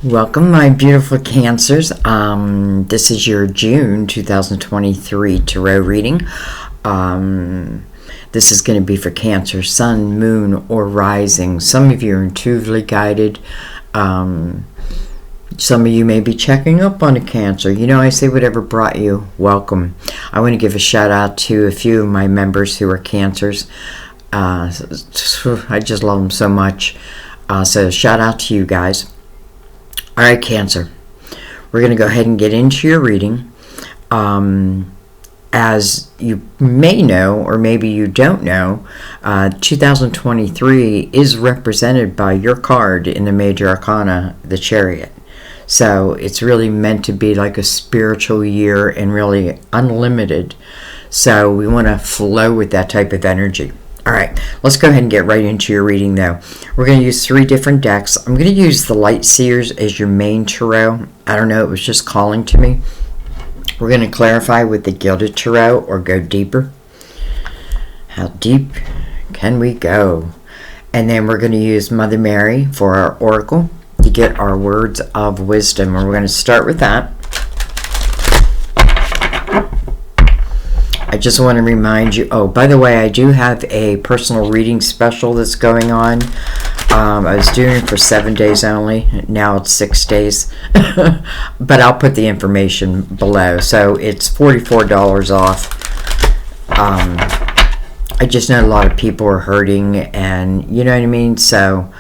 Welcome, my beautiful Cancers. This is your June 2023 tarot reading. This is going to be for Cancer, Sun, Moon, or Rising. Some of you are intuitively guided. Some of you may be checking up on a Cancer. You know, I say whatever brought you, welcome. I want to give a shout out to a few of my members who are Cancers. I just love them so much. So shout out to you guys. All right, Cancer, we're going to go ahead and get into your reading. As you may know, or maybe you don't know, 2023 is represented by your card in the Major Arcana, the Chariot. So it's really meant to be like a spiritual year and really unlimited. So we want to flow with that type of energy. All right, let's go ahead and get right into your reading, though. We're going to use 3 different decks. I'm going to use the Light Seers as your main tarot. I don't know, it was just calling to me. We're going to clarify with the Gilded Tarot or go deeper. How deep can we go? And then we're going to use Mother Mary for our oracle to get our words of wisdom. And we're going to start with that. I just want to remind you, oh, by the way, I do have a personal reading special that's going on. I was doing it for 7 days only. Now it's 6 days. But I'll put the information below. So it's $44 off. I just know a lot of people are hurting, and you know what I mean? So,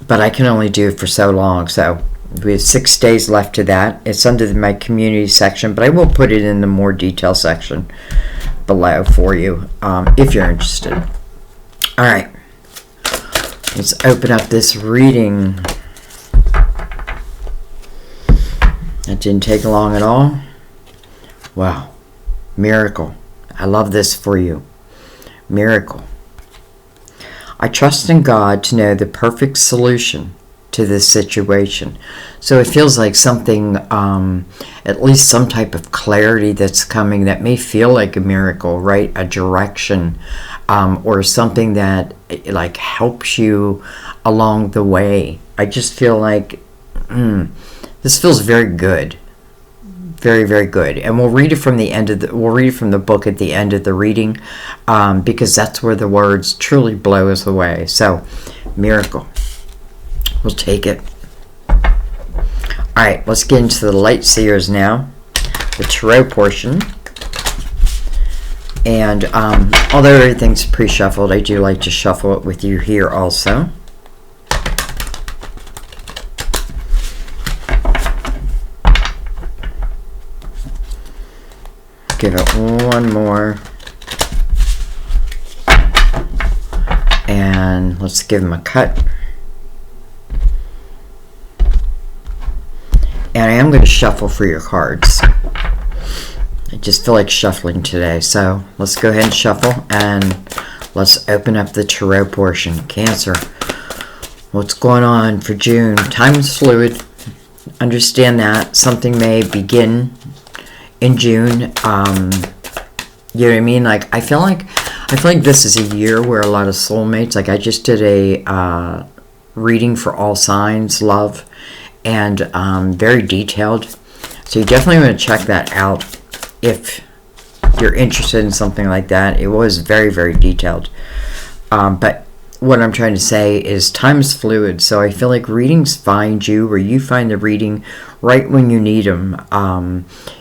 but I can only do it for so long. So we have 6 days left to that. It's under my community section, but I will put it in the more detail section below for you if you're interested. All right, let's open up this reading. That didn't take long at all. Wow, miracle. I love this for you. Miracle. I trust in God to know the perfect solution to this situation. So it feels like something, at least some type of clarity that's coming that may feel like a miracle, right? A direction, or something that like helps you along the way. I just feel like this feels very good. Very, very good. And we'll read it from the end of we'll read it from the book at the end of the reading, because that's where the words truly blow us away. So, miracle. We'll take it. All right, let's get into the Light Seers now, the tarot portion. And although everything's pre-shuffled, I do like to shuffle it with you here also. Give it one more. And let's give them a cut. And I am going to shuffle for your cards. I just feel like shuffling today. So let's go ahead and shuffle and let's open up the tarot portion. Cancer, what's going on for June? Time is fluid. Understand that. Something may begin in June. You know what I mean? Like I feel like this is a year where a lot of soulmates, like I just did a reading for all signs, love, and very detailed. So you definitely want to check that out if you're interested in something like that. It was very, very detailed. But what I'm trying to say is time is fluid. So I feel like readings find you, or you find the reading right when you need them.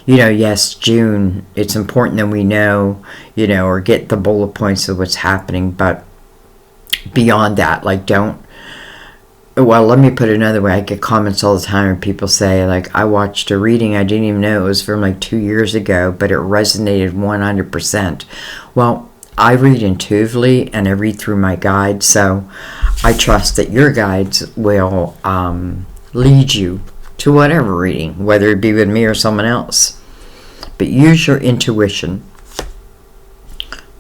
You know, yes, June, it's important that we know, you know, or get the bullet points of what's happening. But beyond that, like well, let me put it another way. I get comments all the time where people say, like, I watched a reading, I didn't even know it was from like 2 years ago, but it resonated 100%. Well, I read intuitively and I read through my guides, so I trust that your guides will lead you to whatever reading, whether it be with me or someone else. But use your intuition.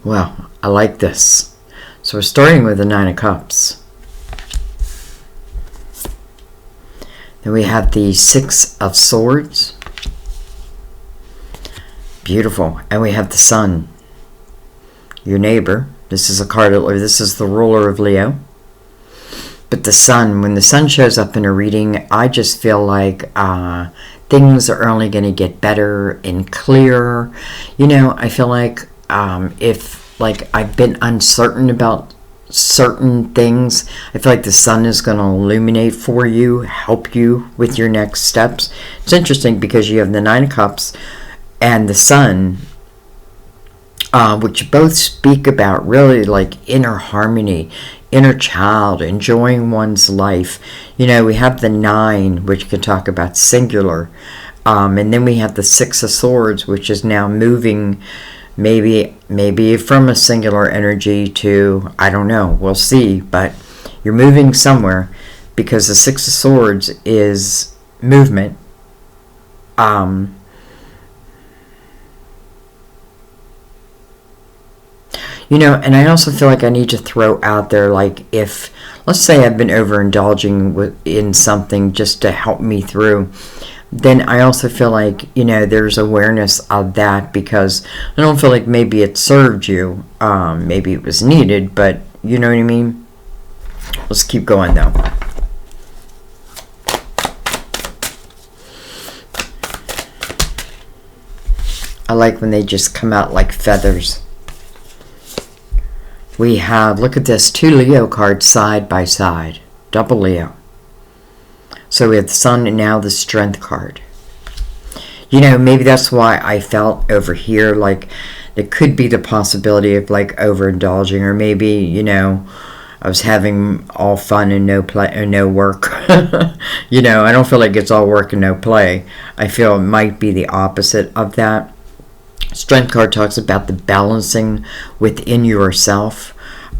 Well, I like this. So we're starting with the 9 of Cups. Then we have the 6 of Swords. Beautiful. And we have the Sun, your neighbor. This is a card, or this is the ruler of Leo. But the sun, when the sun shows up in a reading, I just feel like things are only going to get better and clearer. You know, I feel like if like I've been uncertain about certain things, I feel like the sun is going to illuminate for you, help you with your next steps. It's interesting because you have the Nine of Cups and the sun, which both speak about really like inner harmony, inner child, enjoying one's life. You know, we have the 9, which can talk about singular, and then we have the 6 of Swords, which is now moving maybe from a singular energy to, I don't know, we'll see, but you're moving somewhere, because the 6 of Swords is movement. You know, and I also feel like I need to throw out there, like, if, let's say I've been overindulging in something just to help me through, then I also feel like, you know, there's awareness of that, because I don't feel like maybe it served you. Maybe it was needed, but you know what I mean? Let's keep going, though. I like when they just come out like feathers. We have, look at this, 2 Leo cards side by side. Double Leo. So we have the Sun and now the Strength card. You know, maybe that's why I felt over here like there could be the possibility of like overindulging, or maybe, you know, I was having all fun and no play and no work. You know, I don't feel like it's all work and no play. I feel it might be the opposite of that. Strength card talks about the balancing within yourself.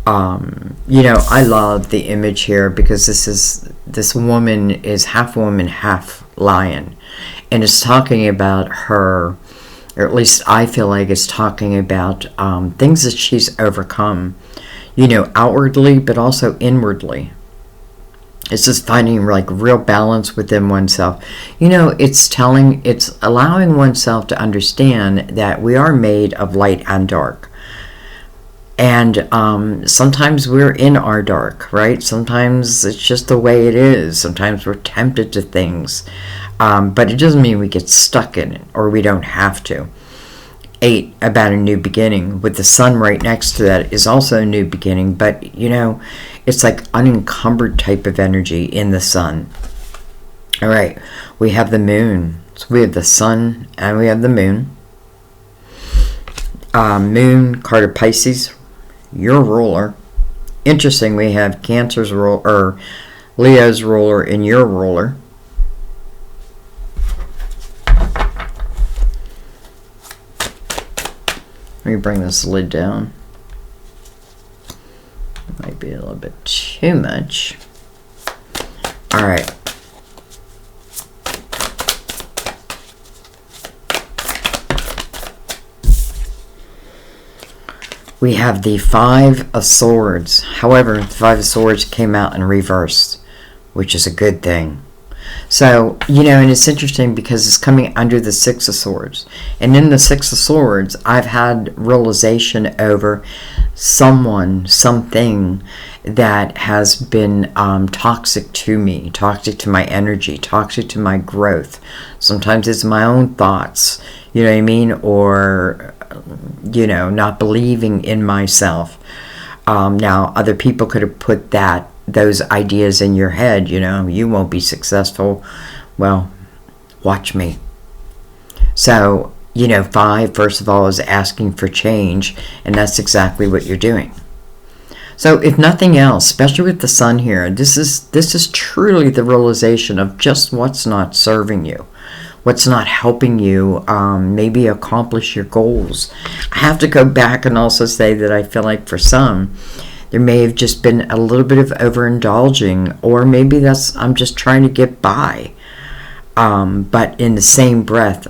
You know, I love the image here because this woman is half woman, half lion, and it's talking about her, or at least I feel like it's talking about things that she's overcome. You know, outwardly, but also inwardly. It's just finding like real balance within oneself. You know, it's allowing oneself to understand that we are made of light and dark. And sometimes we're in our dark, right? Sometimes it's just the way it is. Sometimes we're tempted to things. But it doesn't mean we get stuck in it, or we don't have to. 8, about a new beginning, with the Sun right next to that, is also a new beginning, but you know, it's like unencumbered type of energy in the Sun. All right, we have the Moon. So we have the Sun and we have the Moon. Moon, card of Pisces, your ruler. Interesting, we have Cancer's ruler, or Leo's ruler in your ruler. Let me bring this lid down. Might be a little bit too much. All right. We have the 5 of Swords. However, the 5 of Swords came out in reverse, which is a good thing. So, you know, and it's interesting because it's coming under the 6 of Swords. And in the 6 of Swords, I've had realization over someone, something that has been toxic to me, toxic to my energy, toxic to my growth. Sometimes it's my own thoughts, you know what I mean? Or, you know, not believing in myself. Now, other people could have put those ideas in your head, you know, you won't be successful. Well, watch me. So, you know, 5, first of all, is asking for change, and that's exactly what you're doing. So, if nothing else, especially with the Sun here, this is truly the realization of just what's not serving you, what's not helping you maybe accomplish your goals. I have to go back and also say that I feel like for some, there may have just been a little bit of overindulging, or maybe I'm just trying to get by. But in the same breath,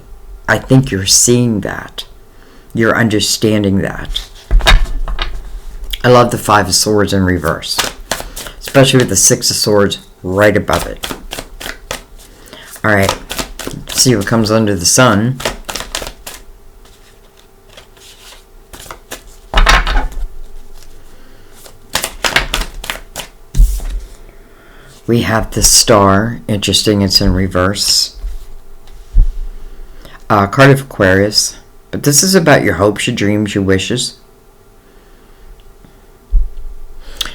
I think you're seeing that. You're understanding that. I love the 5 of Swords in reverse, especially with the 6 of Swords right above it. All right, let's see what comes under the Sun. We have the Star. Interesting, it's in reverse. Card of Aquarius. But this is about your hopes, your dreams, your wishes.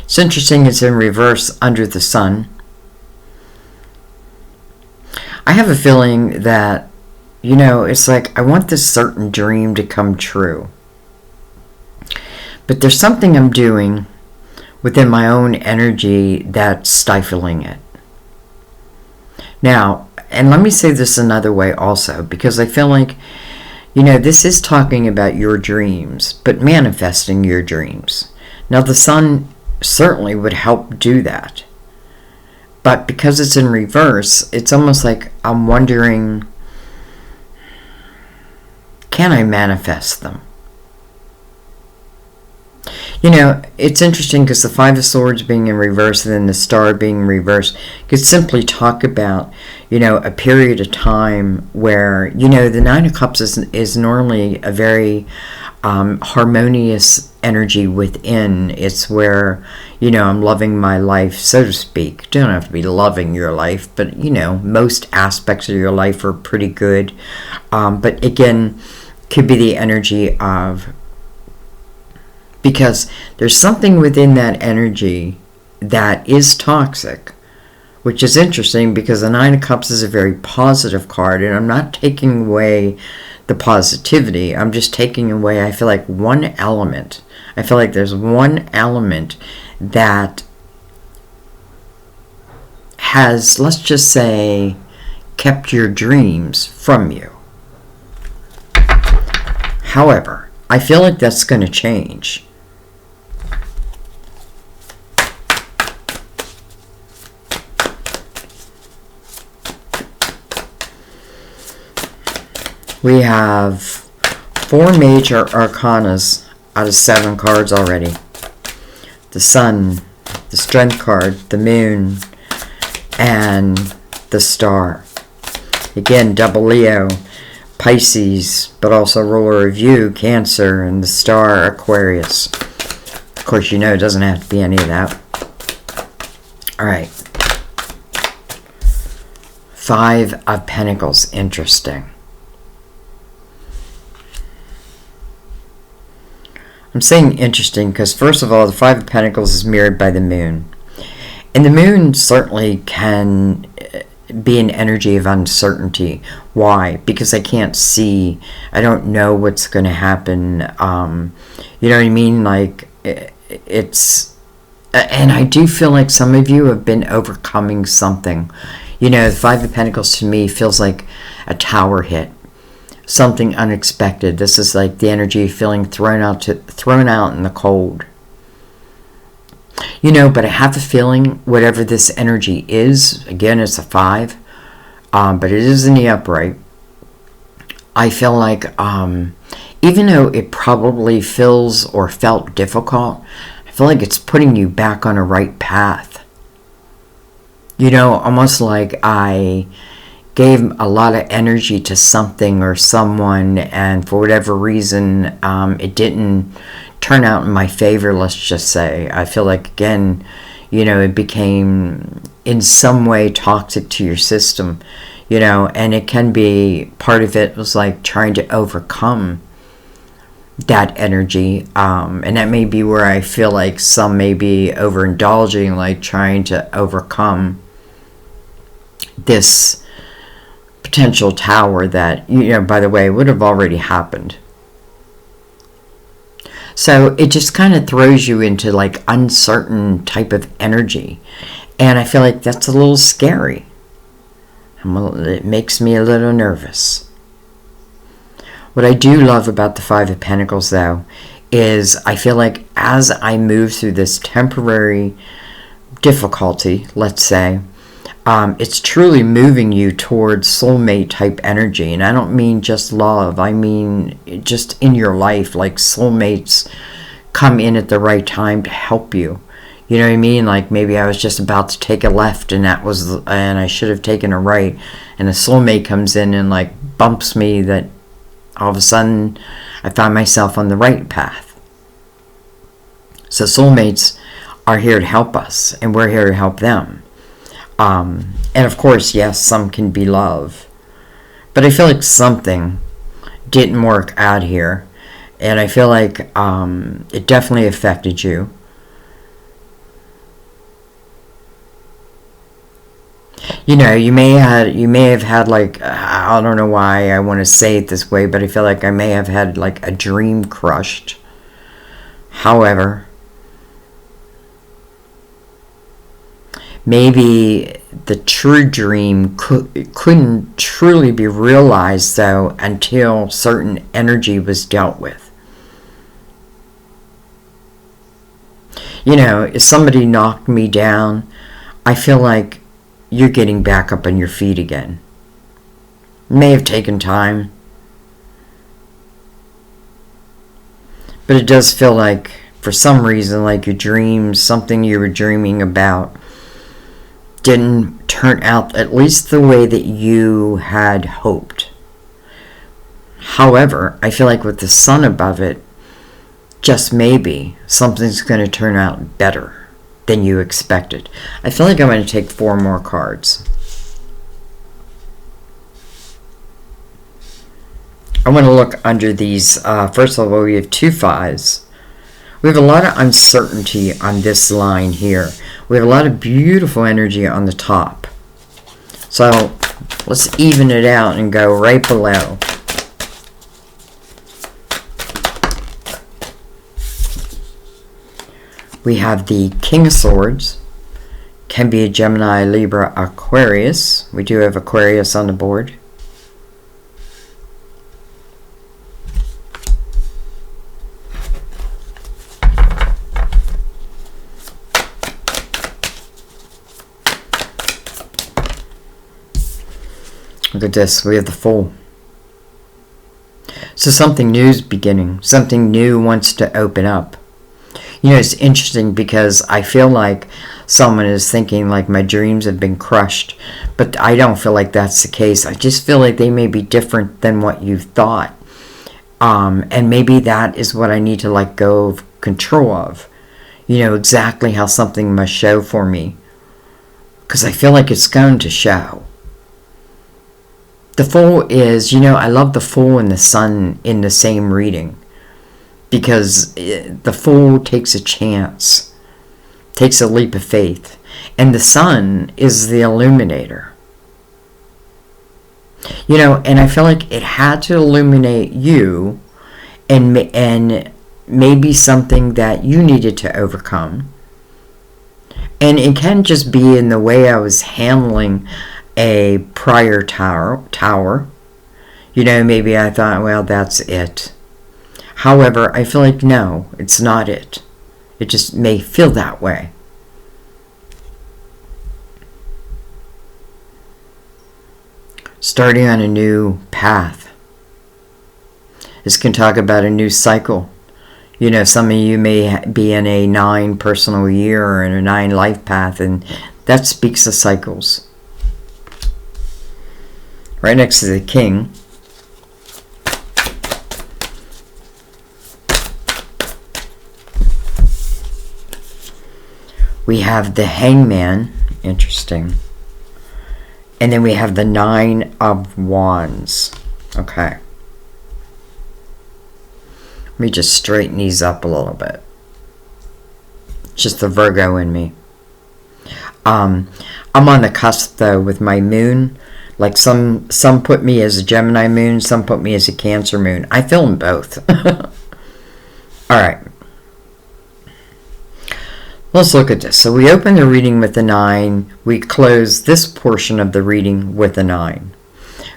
It's interesting, it's in reverse under the Sun. I have a feeling that, you know, it's like I want this certain dream to come true. But there's something I'm doing within my own energy that's stifling it. Now, and let me say this another way also, because I feel like, you know, this is talking about your dreams, but manifesting your dreams. Now, the Sun certainly would help do that. But because it's in reverse, it's almost like I'm wondering, can I manifest them? You know, it's interesting because the Five of Swords being in reverse and then the Star being reversed could simply talk about, you know, a period of time where, you know, the Nine of Cups is normally a very harmonious energy within. It's where, you know, I'm loving my life, so to speak. Don't have to be loving your life, but, you know, most aspects of your life are pretty good. But again, could be the energy of, because there's something within that energy that is toxic, which is interesting because the Nine of Cups is a very positive card, and I'm not taking away the positivity. I'm just taking away, I feel like, one element. I feel like there's one element that has, let's just say, kept your dreams from you. However, I feel like that's going to change. We have 4 major arcanas out of 7 cards already. The Sun, the Strength card, the Moon, and the Star. Again, double Leo, Pisces, but also ruler of you, Cancer, and the Star, Aquarius. Of course, you know it doesn't have to be any of that. Alright. 5 of Pentacles. Interesting. I'm saying interesting because, first of all, the 5 of Pentacles is mirrored by the Moon. And the Moon certainly can be an energy of uncertainty. Why? Because I can't see. I don't know what's going to happen. You know what I mean? Like, it's... And I do feel like some of you have been overcoming something. You know, the 5 of Pentacles to me feels like a tower hit. Something unexpected. This is like the energy of feeling thrown out in the cold. You know, but I have a feeling whatever this energy is, again, it's a 5, but it is in the upright. I feel like, even though it probably feels or felt difficult, I feel like it's putting you back on a right path. You know, almost like I gave a lot of energy to something or someone, and for whatever reason, it didn't turn out in my favor, let's just say. I feel like, again, you know, it became in some way toxic to your system, you know, and it can be, part of it was like trying to overcome that energy, and that may be where I feel like some may be overindulging, like trying to overcome this potential tower that, you know, by the way, would have already happened. So it just kind of throws you into like uncertain type of energy, and I feel like that's a little scary. It makes me a little nervous. What I do love about the 5 of Pentacles, though, is I feel like as I move through this temporary difficulty, let's say, it's truly moving you towards soulmate type energy. And I don't mean just love. I mean just in your life, like soulmates come in at the right time to help you. You know what I mean? Like maybe I was just about to take a left and I should have taken a right. And a soulmate comes in and like bumps me that all of a sudden I find myself on the right path. So soulmates are here to help us, and we're here to help them. And of course, yes, some can be love. But I feel like something didn't work out here. And I feel like it definitely affected you. You know, you may have had like, I don't know why I want to say it this way, but I feel like I may have had like a dream crushed. However, maybe the true dream couldn't truly be realized though until certain energy was dealt with. You know, if somebody knocked me down, I feel like you're getting back up on your feet again. It may have taken time, but it does feel like, for some reason, like your dreams, something you were dreaming about, didn't turn out at least the way that you had hoped. However, I feel like with the sun above it, just maybe something's going to turn out better than you expected. I feel like I'm going to take 4 more cards. I want to look under these. First of all, we have 2 5s. We have a lot of uncertainty on this line here. We have a lot of beautiful energy on the top. So let's even it out and go right below. We have the King of Swords. Can be a Gemini, Libra, Aquarius. We do have Aquarius on the board. Look at this. We have the Fool. So something new is beginning. Something new wants to open up. You know, it's interesting because I feel like someone is thinking like my dreams have been crushed, but I don't feel like that's the case. I just feel like they may be different than what you thought. And maybe that is what I need to let go of control of. You know, exactly how something must show for me. Because I feel like it's going to show. The Fool is, you know, I love the Fool and the Sun in the same reading. Because the Fool takes a chance, takes a leap of faith, and the Sun is the illuminator. You know, and I feel like it had to illuminate you, and maybe something that you needed to overcome. And it can just be in the way I was handling a prior tower. You know, maybe I thought, well, that's it. However, I feel like, no, it's not it. It just may feel that way. Starting on a new path. This can talk about a new cycle. You know, some of you may be in a 9 personal year or in a 9 life path, and that speaks of cycles. Right next to the King, we have the Hangman, interesting. And then we have the 9 of Wands. Okay. Let me just straighten these up a little bit. Just the Virgo in me. I'm on the cusp though with my moon. Like some put me as a Gemini moon, some put me as a Cancer moon. I feel them both. Alright. Let's look at this. So we open the reading with a 9. We close this portion of the reading with a 9.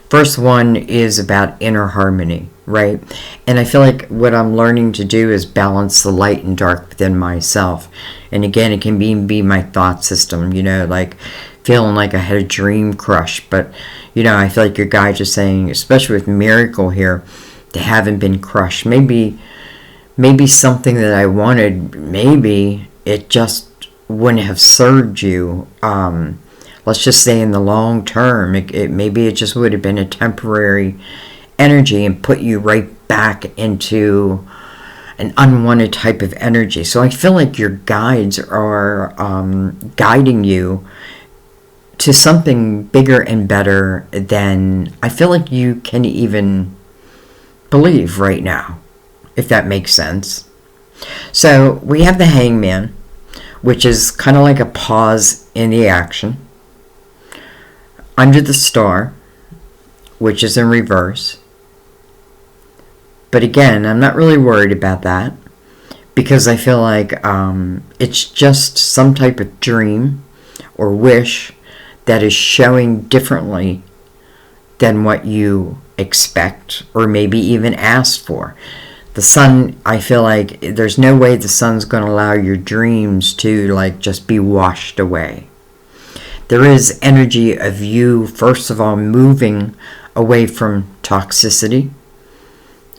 First one is about inner harmony, right? And I feel like what I'm learning to do is balance the light and dark within myself. And again, it can be my thought system, you know, like feeling like I had a dream crush. But, you know, I feel like your guides are saying, especially with Miracle here, they haven't been crushed. Maybe something that I wanted, maybe it just wouldn't have served you. Let's just say in the long term, maybe it just would have been a temporary energy and put you right back into an unwanted type of energy. So I feel like your guides are guiding you to something bigger and better than I feel like you can even believe right now, if that makes sense. So we have the Hangman, which is kind of like a pause in the action. Under the Star, which is in reverse. But again, I'm not really worried about that, because I feel like it's just some type of dream or wish that is showing differently than what you expect or maybe even asked for. The sun, I feel like there's no way the sun's going to allow your dreams to like just be washed away. There is energy of you, first of all, moving away from toxicity,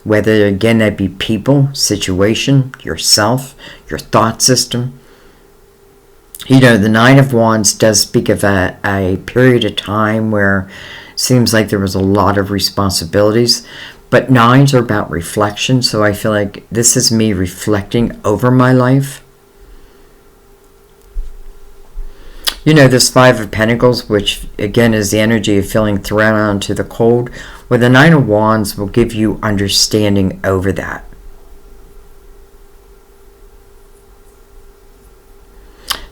whether again that be people, situation, yourself, your thought system. You know, the Nine of Wands does speak of a period of time where it seems like there was a lot of responsibilities, but nines are about reflection, so I feel like this is me reflecting over my life. You know, this Five of Pentacles, which again is the energy of feeling thrown onto the cold, where the Nine of Wands will give you understanding over that.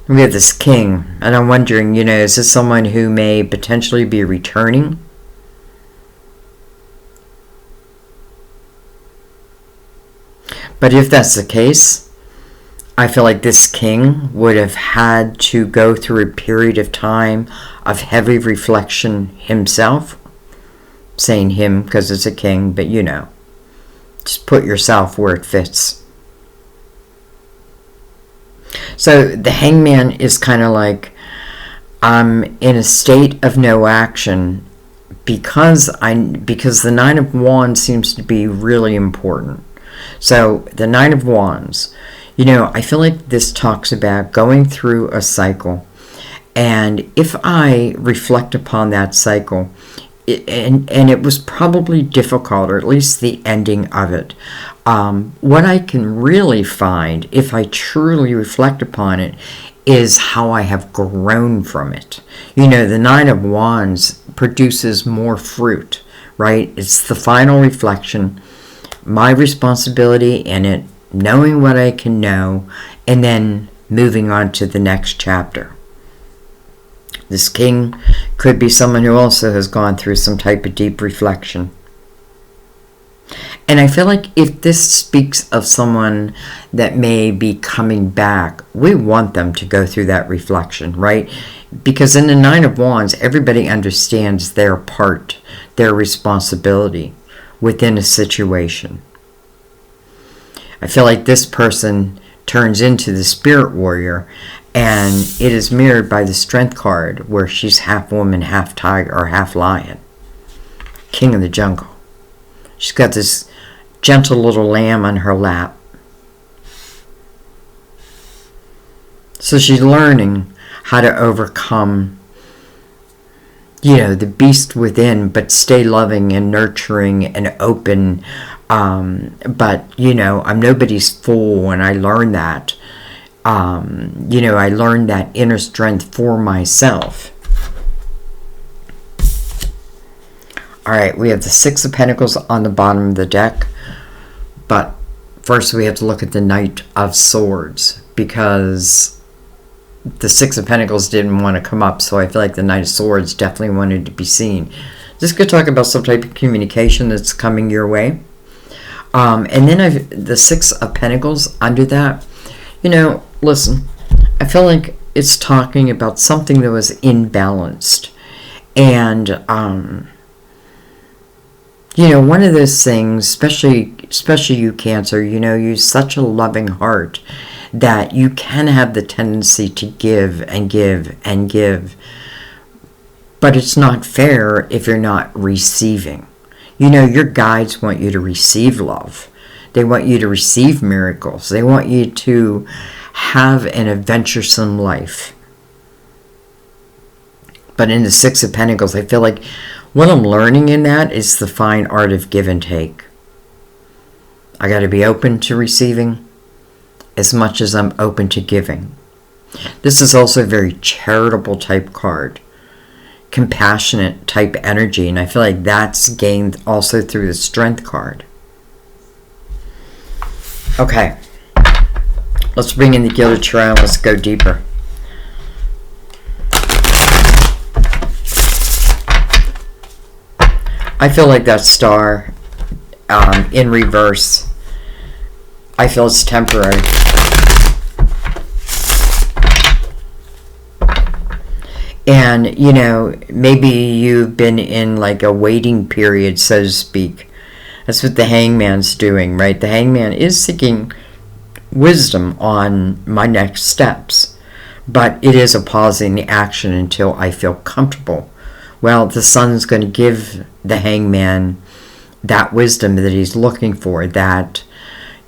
We have this King, and I'm wondering, you know, is this someone who may potentially be returning? But if that's the case, I feel like this King would have had to go through a period of time of heavy reflection himself. Saying him because it's a king, but you know, just put yourself where it fits. So the Hangman is kind of like, I'm in a state of no action because the Nine of Wands seems to be really important. So the Nine of Wands, you know, I feel like this talks about going through a cycle, and if I reflect upon that cycle, and it was probably difficult, or at least the ending of it. What I can really find, if I truly reflect upon it, is how I have grown from it. You know, the Nine of Wands produces more fruit, right? It's the final reflection, my responsibility in it, knowing what I can know, and then moving on to the next chapter. This King could be someone who also has gone through some type of deep reflection. And I feel like if this speaks of someone that may be coming back, we want them to go through that reflection, right? Because in the Nine of Wands, everybody understands their part, their responsibility within a situation. I feel like this person turns into the spirit warrior, and it is mirrored by the Strength card, where she's half woman, half tiger, or half lion. King of the jungle. She's got this gentle little lamb on her lap. So she's learning how to overcome, you know, the beast within, but stay loving and nurturing and open. But, you know, I'm nobody's fool, and I learned that. You know, I learned that inner strength for myself. Alright, we have the Six of Pentacles on the bottom of the deck. But first we have to look at the Knight of Swords, because the Six of Pentacles didn't want to come up, so I feel like the Knight of Swords definitely wanted to be seen. This could talk about some type of communication that's coming your way. And then the Six of Pentacles under that. You know, listen, I feel like it's talking about something that was imbalanced. And, you know, one of those things, especially you Cancer, you know, you're such a loving heart that you can have the tendency to give and give and give. But it's not fair if you're not receiving. You know, your guides want you to receive love. They want you to receive miracles. They want you to have an adventuresome life. But in the Six of Pentacles, I feel like what I'm learning in that is the fine art of give and take. I got to be open to receiving as much as I'm open to giving. This is also a very charitable type card. compassionate type energy, and I feel like that's gained also through the Strength card. Okay, let's bring in the Gilded Tarot and let's go deeper. I feel like that star in reverse, I feel it's temporary. And, you know, maybe you've been in like a waiting period, so to speak. That's what the Hangman's doing, right? The Hangman is seeking wisdom on my next steps. But it is a pause in the action until I feel comfortable. Well, the Sun's going to give the Hangman that wisdom that he's looking for, that,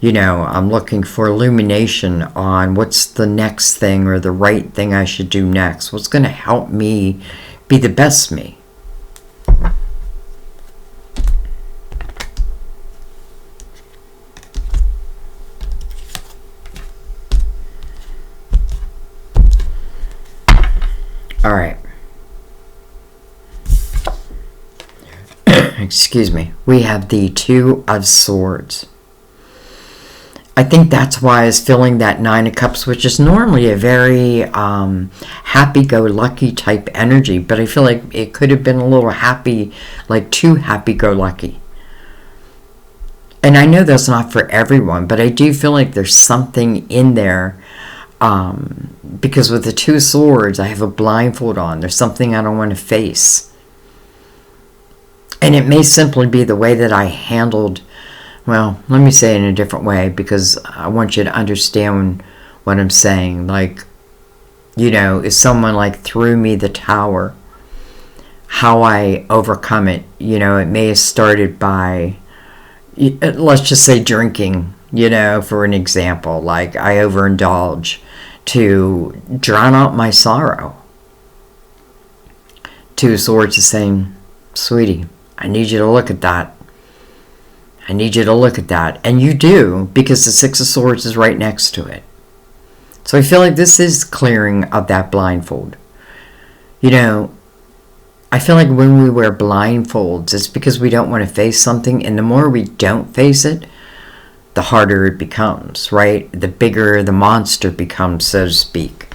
you know, I'm looking for illumination on what's the next thing or the right thing I should do next. What's going to help me be the best me. All right. Excuse me. We have the Two of Swords. I think that's why I was feeling that Nine of Cups, which is normally a very happy-go-lucky type energy, but I feel like it could have been a little happy, like too happy-go-lucky. And I know that's not for everyone, but I do feel like there's something in there, because with the Two Swords, I have a blindfold on. There's something I don't want to face. And it may simply be the way that I handled, well, let me say it in a different way, because I want you to understand what I'm saying. Like, you know, if someone like threw me the tower, how I overcome it, you know, it may have started by, let's just say drinking, you know, for an example. Like, I overindulge to drown out my sorrow. Two Swords is saying, sweetie, I need you to look at that. I need you to look at that. And you do, because the Six of Swords is right next to it. So I feel like this is clearing of that blindfold. You know, I feel like when we wear blindfolds, it's because we don't want to face something. And the more we don't face it, the harder it becomes, right? The bigger the monster becomes, so to speak.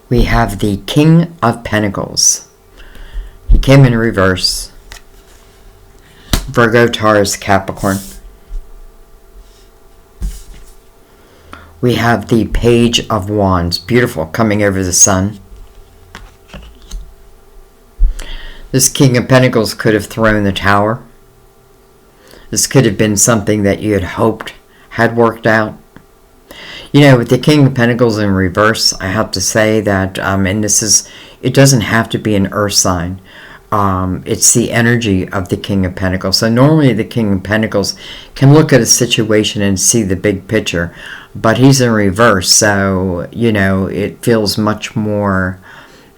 We have the King of Pentacles. He came in reverse. Virgo, Taurus, Capricorn. We have the Page of Wands. Beautiful, coming over the sun. This King of Pentacles could have thrown the tower. This could have been something that you had hoped had worked out. You know, with the King of Pentacles in reverse, I have to say that, and this is, it doesn't have to be an earth sign. It's the energy of the King of Pentacles. So normally the King of Pentacles can look at a situation and see the big picture, but he's in reverse. So, you know, it feels much more,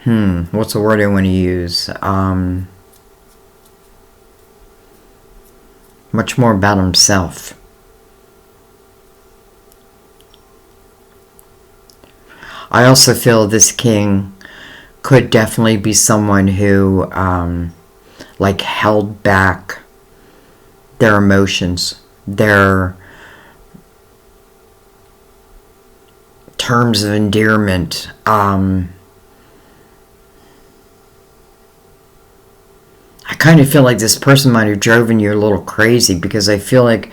what's the word I want to use? Much more about himself. I also feel this king could definitely be someone who like held back their emotions, their terms of endearment. I kind of feel like this person might have driven you a little crazy, because I feel like,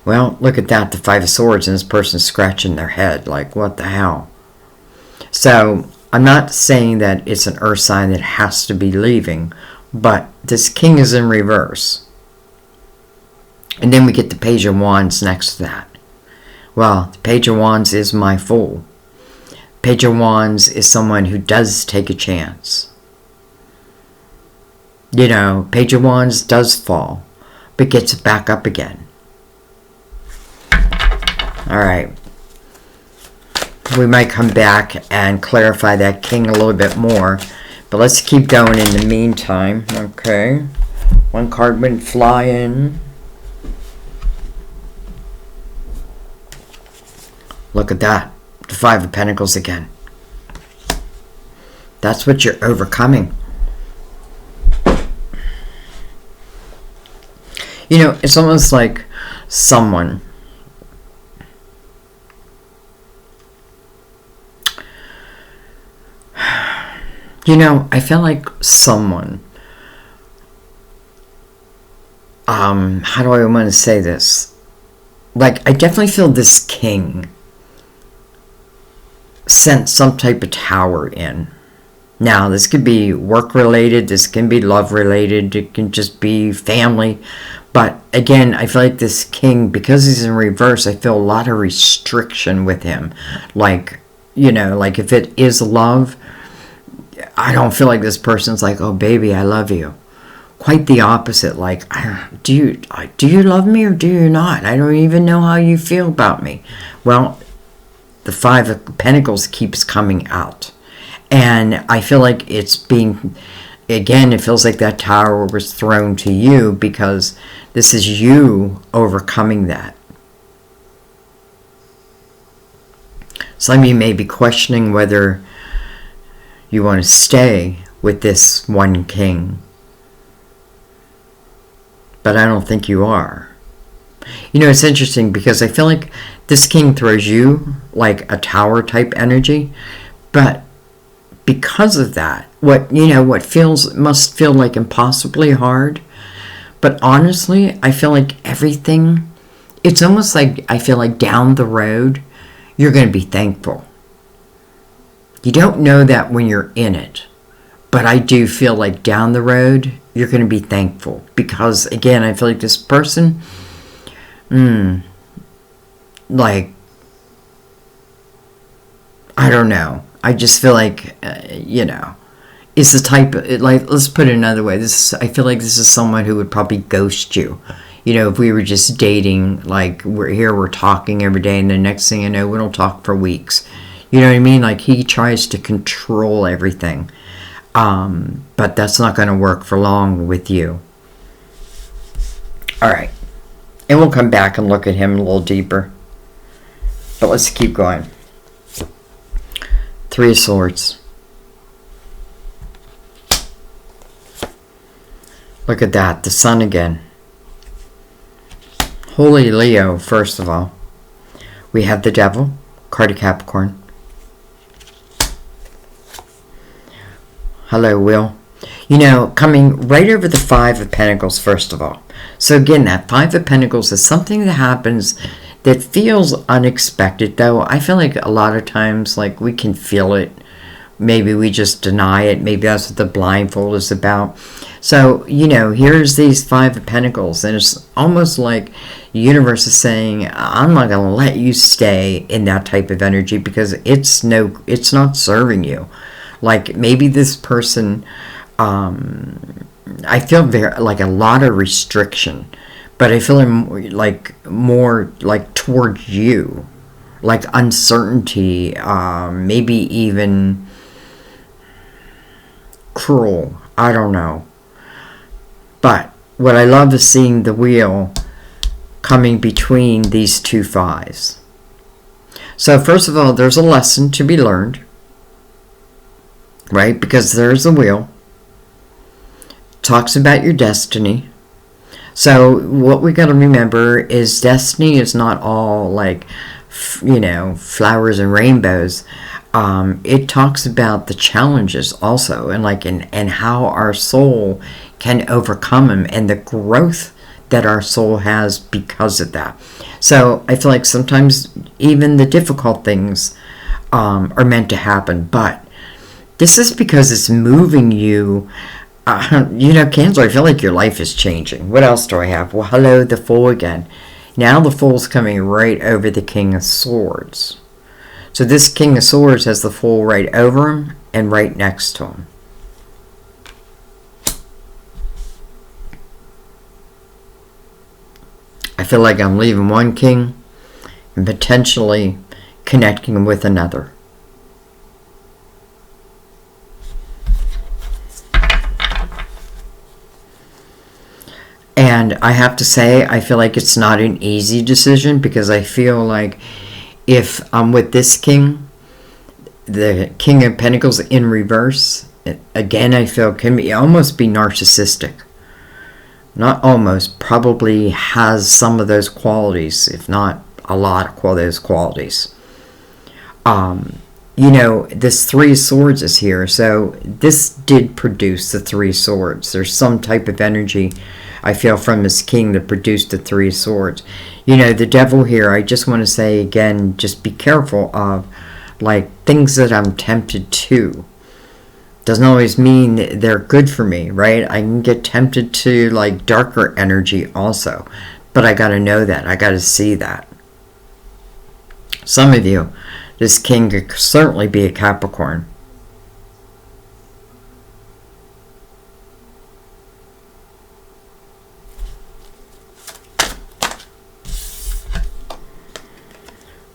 well, look at that, the Five of Swords, and this person's scratching their head like, what the hell? So, I'm not saying that it's an earth sign that has to be leaving, but this king is in reverse. And then we get the Page of Wands next to that. Well, the Page of Wands is my fool. Page of Wands is someone who does take a chance. You know, Page of Wands does fall, but gets back up again. Alright. We might come back and clarify that king a little bit more. But let's keep going in the meantime. Okay. One card went flying. Look at that. The Five of Pentacles again. That's what you're overcoming. You know, it's almost like someone. You know, I feel like someone. How do I want to say this? Like, I definitely feel this king sent some type of tower in. Now, this could be work related, this can be love related, it can just be family. But again, I feel like this king, because he's in reverse, I feel a lot of restriction with him. Like, you know, like if it is love, I don't feel like this person's like, oh baby, I love you. Quite the opposite. Like, do you love me or do you not? I don't even know how you feel about me. Well, the Five of Pentacles keeps coming out. And I feel like it's being, again, it feels like that tower was thrown to you because this is you overcoming that. Some of you may be questioning whether you want to stay with this one king. But I don't think you are. You know, it's interesting because I feel like this king throws you like a tower type energy. But because of that, what must feel like impossibly hard. But honestly, I feel like everything, it's almost like I feel like down the road, you're going to be thankful. You don't know that when you're in it. But I do feel like down the road, you're going to be thankful. Because, again, I feel like this person, like, I don't know. I just feel like, is the type of, like, let's put it another way. I feel like this is someone who would probably ghost you. You know, if we were just dating, like, we're talking every day, and the next thing you know, we don't talk for weeks. You know what I mean? Like, he tries to control everything. But that's not going to work for long with you. All right. And we'll come back and look at him a little deeper. But let's keep going. Three of Swords. Look at that. The Sun again. Holy Leo, first of all. We have the Devil, card of Capricorn. Hello, Will. You know, coming right over the Five of Pentacles, first of all. So again, that Five of Pentacles is something that happens that feels unexpected, though. I feel like a lot of times, like, we can feel it. Maybe we just deny it. Maybe that's what the blindfold is about. So, you know, here's these Five of Pentacles, and it's almost like the universe is saying, I'm not going to let you stay in that type of energy because it's not serving you. Like, maybe this person, I feel like a lot of restriction, but I feel like more like towards you, like uncertainty, maybe even cruel. I don't know. But what I love is seeing the wheel coming between these two fives. So first of all, there's a lesson to be learned. Right? Because there's a wheel. Talks about your destiny. So what we got to remember is destiny is not all like, flowers and rainbows. It talks about the challenges also, and like and how our soul can overcome them, and the growth that our soul has because of that. So I feel like sometimes even the difficult things are meant to happen, but this is because it's moving you. Cancer, I feel like your life is changing. What else do I have? Well, hello, the Fool again. Now the Fool's coming right over the King of Swords. So this King of Swords has the Fool right over him and right next to him. I feel like I'm leaving one king and potentially connecting with another. And I have to say, I feel like it's not an easy decision, because I feel like if I'm with this king, the King of Pentacles in reverse, again, I feel can almost be narcissistic. Not almost, probably has some of those qualities, if not a lot of those qualities. You know, this Three of Swords is here, so this did produce the Three of Swords. There's some type of energy, I feel, from this king that produced the Three of Swords. You know, the Devil here, I just want to say again, just be careful of, like, things that I'm tempted to. Doesn't always mean they're good for me, right? I can get tempted to, like, darker energy also. But I got to know that. I got to see that. Some of you, this king could certainly be a Capricorn.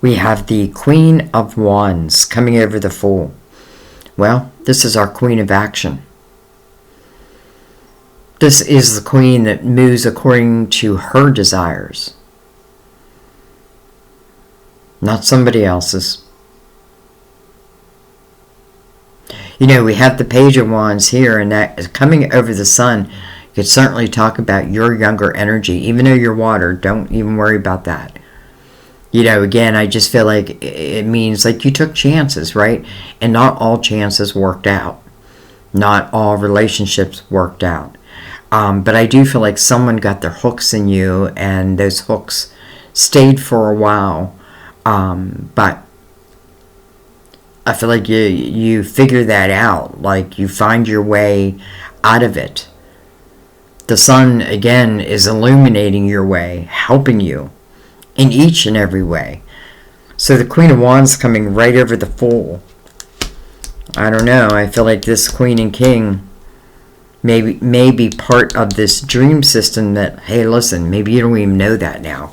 We have the Queen of Wands coming over the Fool. Well, this is our Queen of Action. This is the queen that moves according to her desires, not somebody else's. You know, we have the Page of Wands here, and that is coming over the Sun. You could certainly talk about your younger energy. Even though you're water, don't even worry about that. You know, again, I just feel like it means like you took chances, right? And not all chances worked out. Not all relationships worked out. But I do feel like someone got their hooks in you, and those hooks stayed for a while. But I feel like you figure that out. Like, you find your way out of it. The Sun, again, is illuminating your way, helping you in each and every way. So the Queen of Wands coming right over the Fool. I don't know. I feel like this Queen and King may be part of this dream system that, hey, listen, maybe you don't even know that now.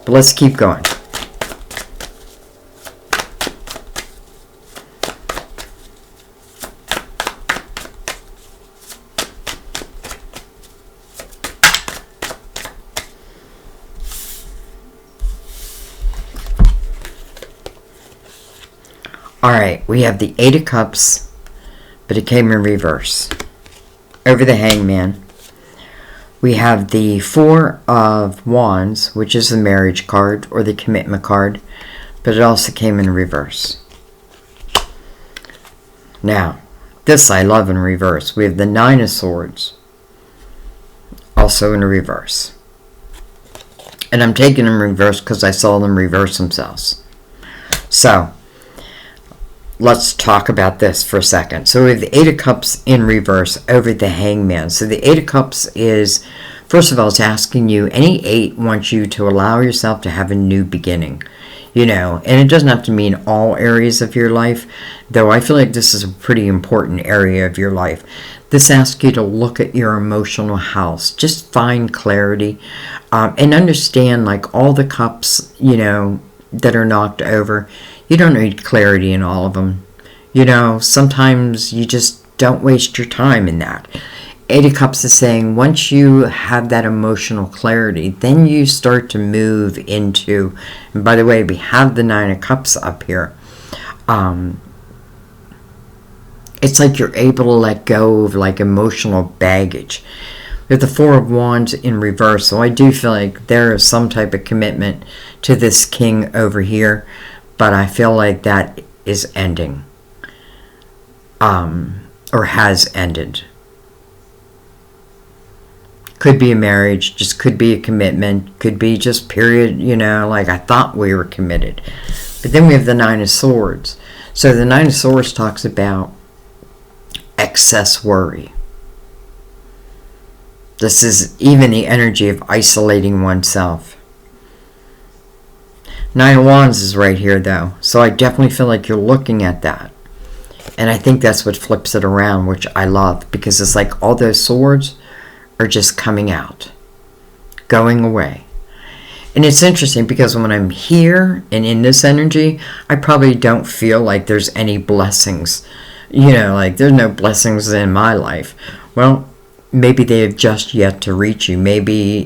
But let's keep going. Alright, we have the Eight of Cups, but it came in reverse. Over the Hangman. We have the Four of Wands, which is the marriage card or the commitment card, but it also came in reverse. Now, this I love in reverse. We have the Nine of Swords, also in reverse. And I'm taking them reverse because I saw them reverse themselves. So, let's talk about this for a second. So we have the Eight of Cups in reverse over the Hangman. So the Eight of Cups is, first of all, it's asking you, any eight wants you to allow yourself to have a new beginning. You know, and it doesn't have to mean all areas of your life, though I feel like this is a pretty important area of your life. This asks you to look at your emotional house. Just find clarity and understand, like, all the cups, you know, that are knocked over. You don't need clarity in all of them. You know, sometimes you just don't waste your time in that. Eight of Cups is saying once you have that emotional clarity, then you start to move into, and by the way, we have the Nine of Cups up here. It's like you're able to let go of, like, emotional baggage. We have the Four of Wands in reverse, so I do feel like there is some type of commitment to this king over here. But I feel like that is ending. Or has ended. Could be a marriage, just could be a commitment, could be just period, you know, like I thought we were committed. But then we have the Nine of Swords. So the Nine of Swords talks about excess worry. This is even the energy of isolating oneself. Nine of Wands is right here, though. So I definitely feel like you're looking at that. And I think that's what flips it around, which I love. Because it's like all those swords are just coming out. Going away. And it's interesting because when I'm here and in this energy, I probably don't feel like there's any blessings. You know, like there's no blessings in my life. Well, maybe they have just yet to reach you. Maybe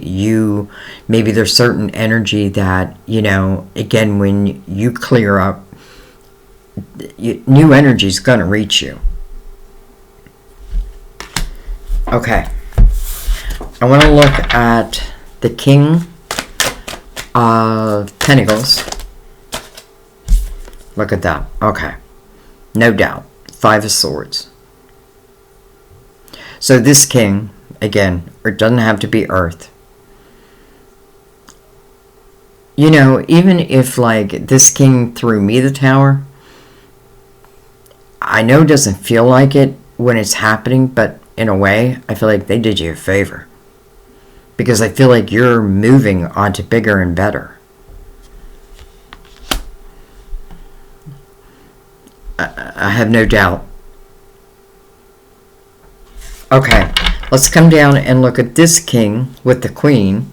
there's certain energy that, you know, again, when you clear up, new energy is going to reach you. Okay. I want to look at the King of Pentacles. Look at that. Okay. No doubt. 5 of Swords. So this king, again, it doesn't have to be Earth. You know, even if, like, this king threw me the tower, I know it doesn't feel like it when it's happening, but in a way, I feel like they did you a favor. Because I feel like you're moving on to bigger and better. I have no doubt. Okay, let's come down and look at this king with the queen.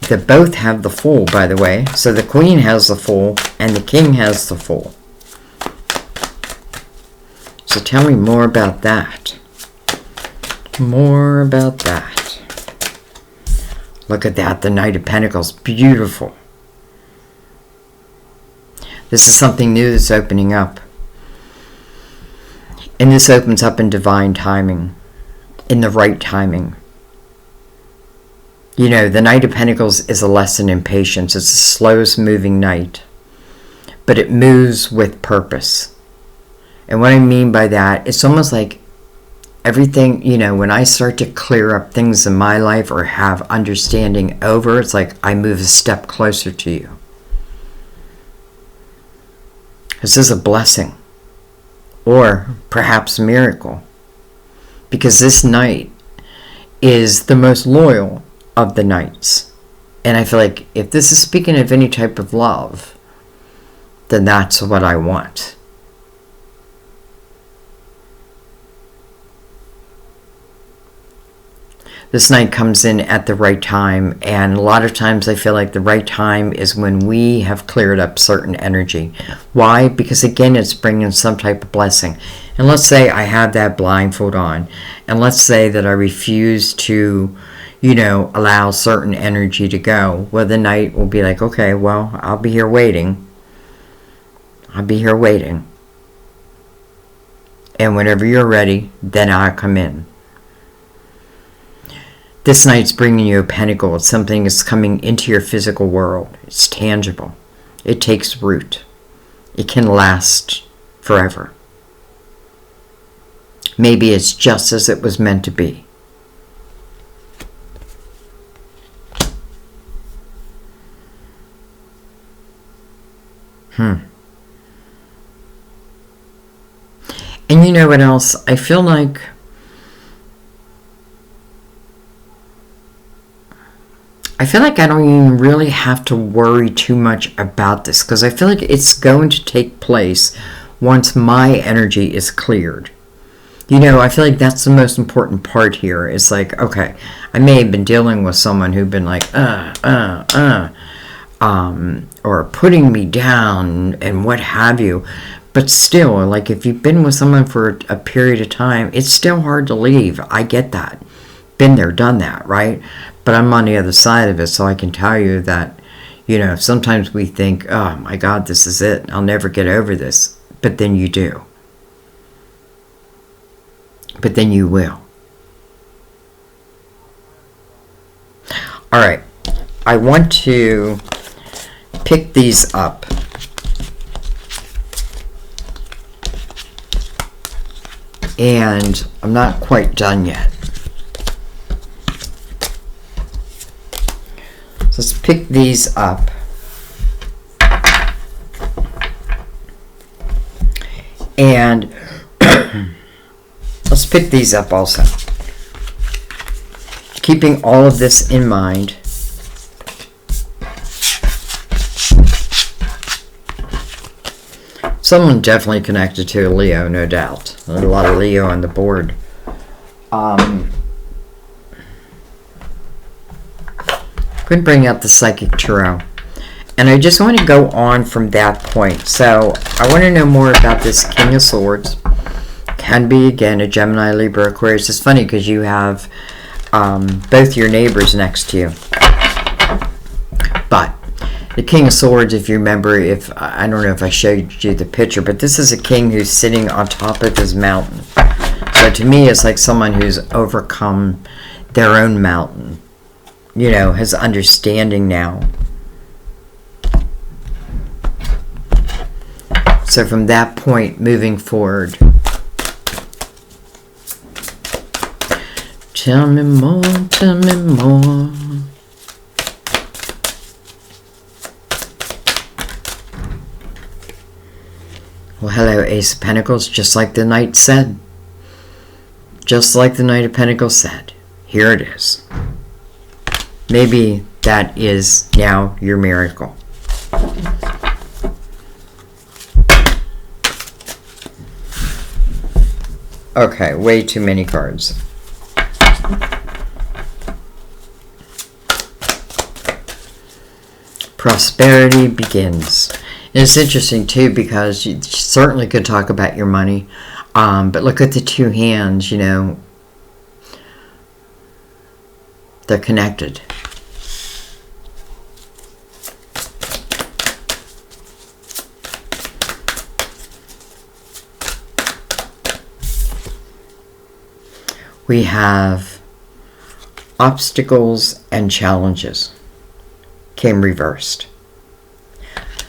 They both have the Fool, by the way. So the queen has the Fool and the king has the Fool. So tell me more about that. More about that. Look at that, the Knight of Pentacles. Beautiful. This is something new that's opening up. And this opens up in divine timing. In the right timing. You know, the Knight of Pentacles is a lesson in patience. It's the slowest moving knight. But it moves with purpose. And what I mean by that, it's almost like everything, you know, when I start to clear up things in my life or have understanding over, it's like I move a step closer to you. This is a blessing. Or perhaps a miracle. Because this knight is the most loyal of the knights. And I feel like if this is speaking of any type of love, then that's what I want. This knight comes in at the right time, and a lot of times I feel like the right time is when we have cleared up certain energy. Why? Because again, it's bringing some type of blessing. And let's say I have that blindfold on, and let's say that I refuse to, you know, allow certain energy to go. Well, the knight will be like, okay, well, I'll be here waiting. I'll be here waiting. And whenever you're ready, then I'll come in. This knight's bringing you a pentacle. It's something that's coming into your physical world. It's tangible. It takes root. It can last forever. Maybe it's just as it was meant to be. And you know what else? I feel like I don't even really have to worry too much about this, because I feel like it's going to take place once my energy is cleared. You know, I feel like that's the most important part here. It's like, okay, I may have been dealing with someone who'd been like, or putting me down and what have you. But still, like, if you've been with someone for a period of time, it's still hard to leave. I get that. Been there, done that, right? But I'm on the other side of it, so I can tell you that, you know, sometimes we think, oh my God, this is it. I'll never get over this. But then you do. But then you will. All right. I want to pick these up. And I'm not quite done yet. Let's pick these up. And let's pick these up also. Keeping all of this in mind. Someone definitely connected to a Leo, no doubt. There's a lot of Leo on the board. Could bring out the Psychic Tarot. And I just want to go on from that point. So I want to know more about this King of Swords. can be, again, a Gemini, Libra, Aquarius. It's funny because you have both your neighbors next to you. But the King of Swords, if you remember, I don't know if I showed you the picture, but this is a king who's sitting on top of his mountain. So to me, it's like someone who's overcome their own mountain, you know, has understanding now. So from that point, moving forward. Tell me more, tell me more. Well, hello, Ace of Pentacles, just like the Knight said. Just like the Knight of Pentacles said. Here it is. Maybe that is now your miracle. Okay, way too many cards. Prosperity begins. And it's interesting too because you certainly could talk about your money, but look at the two hands, you know, they're connected. We have obstacles and challenges came reversed.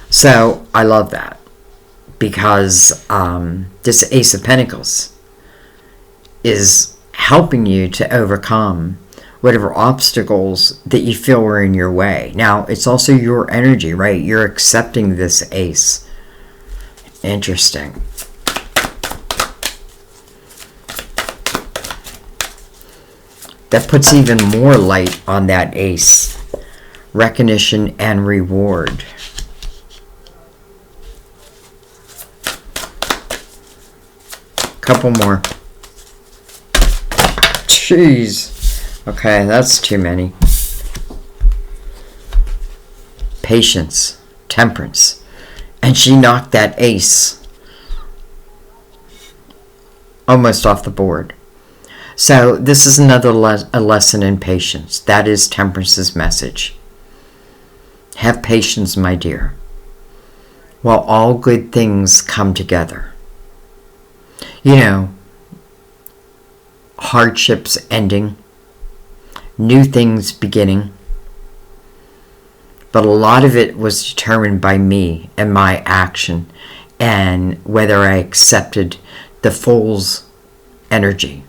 So I love that because this Ace of Pentacles is helping you to overcome whatever obstacles that you feel are in your way. Now, it's also your energy, right? You're accepting this Ace. Interesting. That puts even more light on that Ace. Recognition and reward. Couple more. Jeez. Okay, that's too many. Patience. Temperance. And she knocked that Ace almost off the board. So this is another a lesson in patience. That is Temperance's message. Have patience, my dear, while all good things come together. You know, hardships ending, new things beginning. But a lot of it was determined by me and my action and whether I accepted the Fool's energy.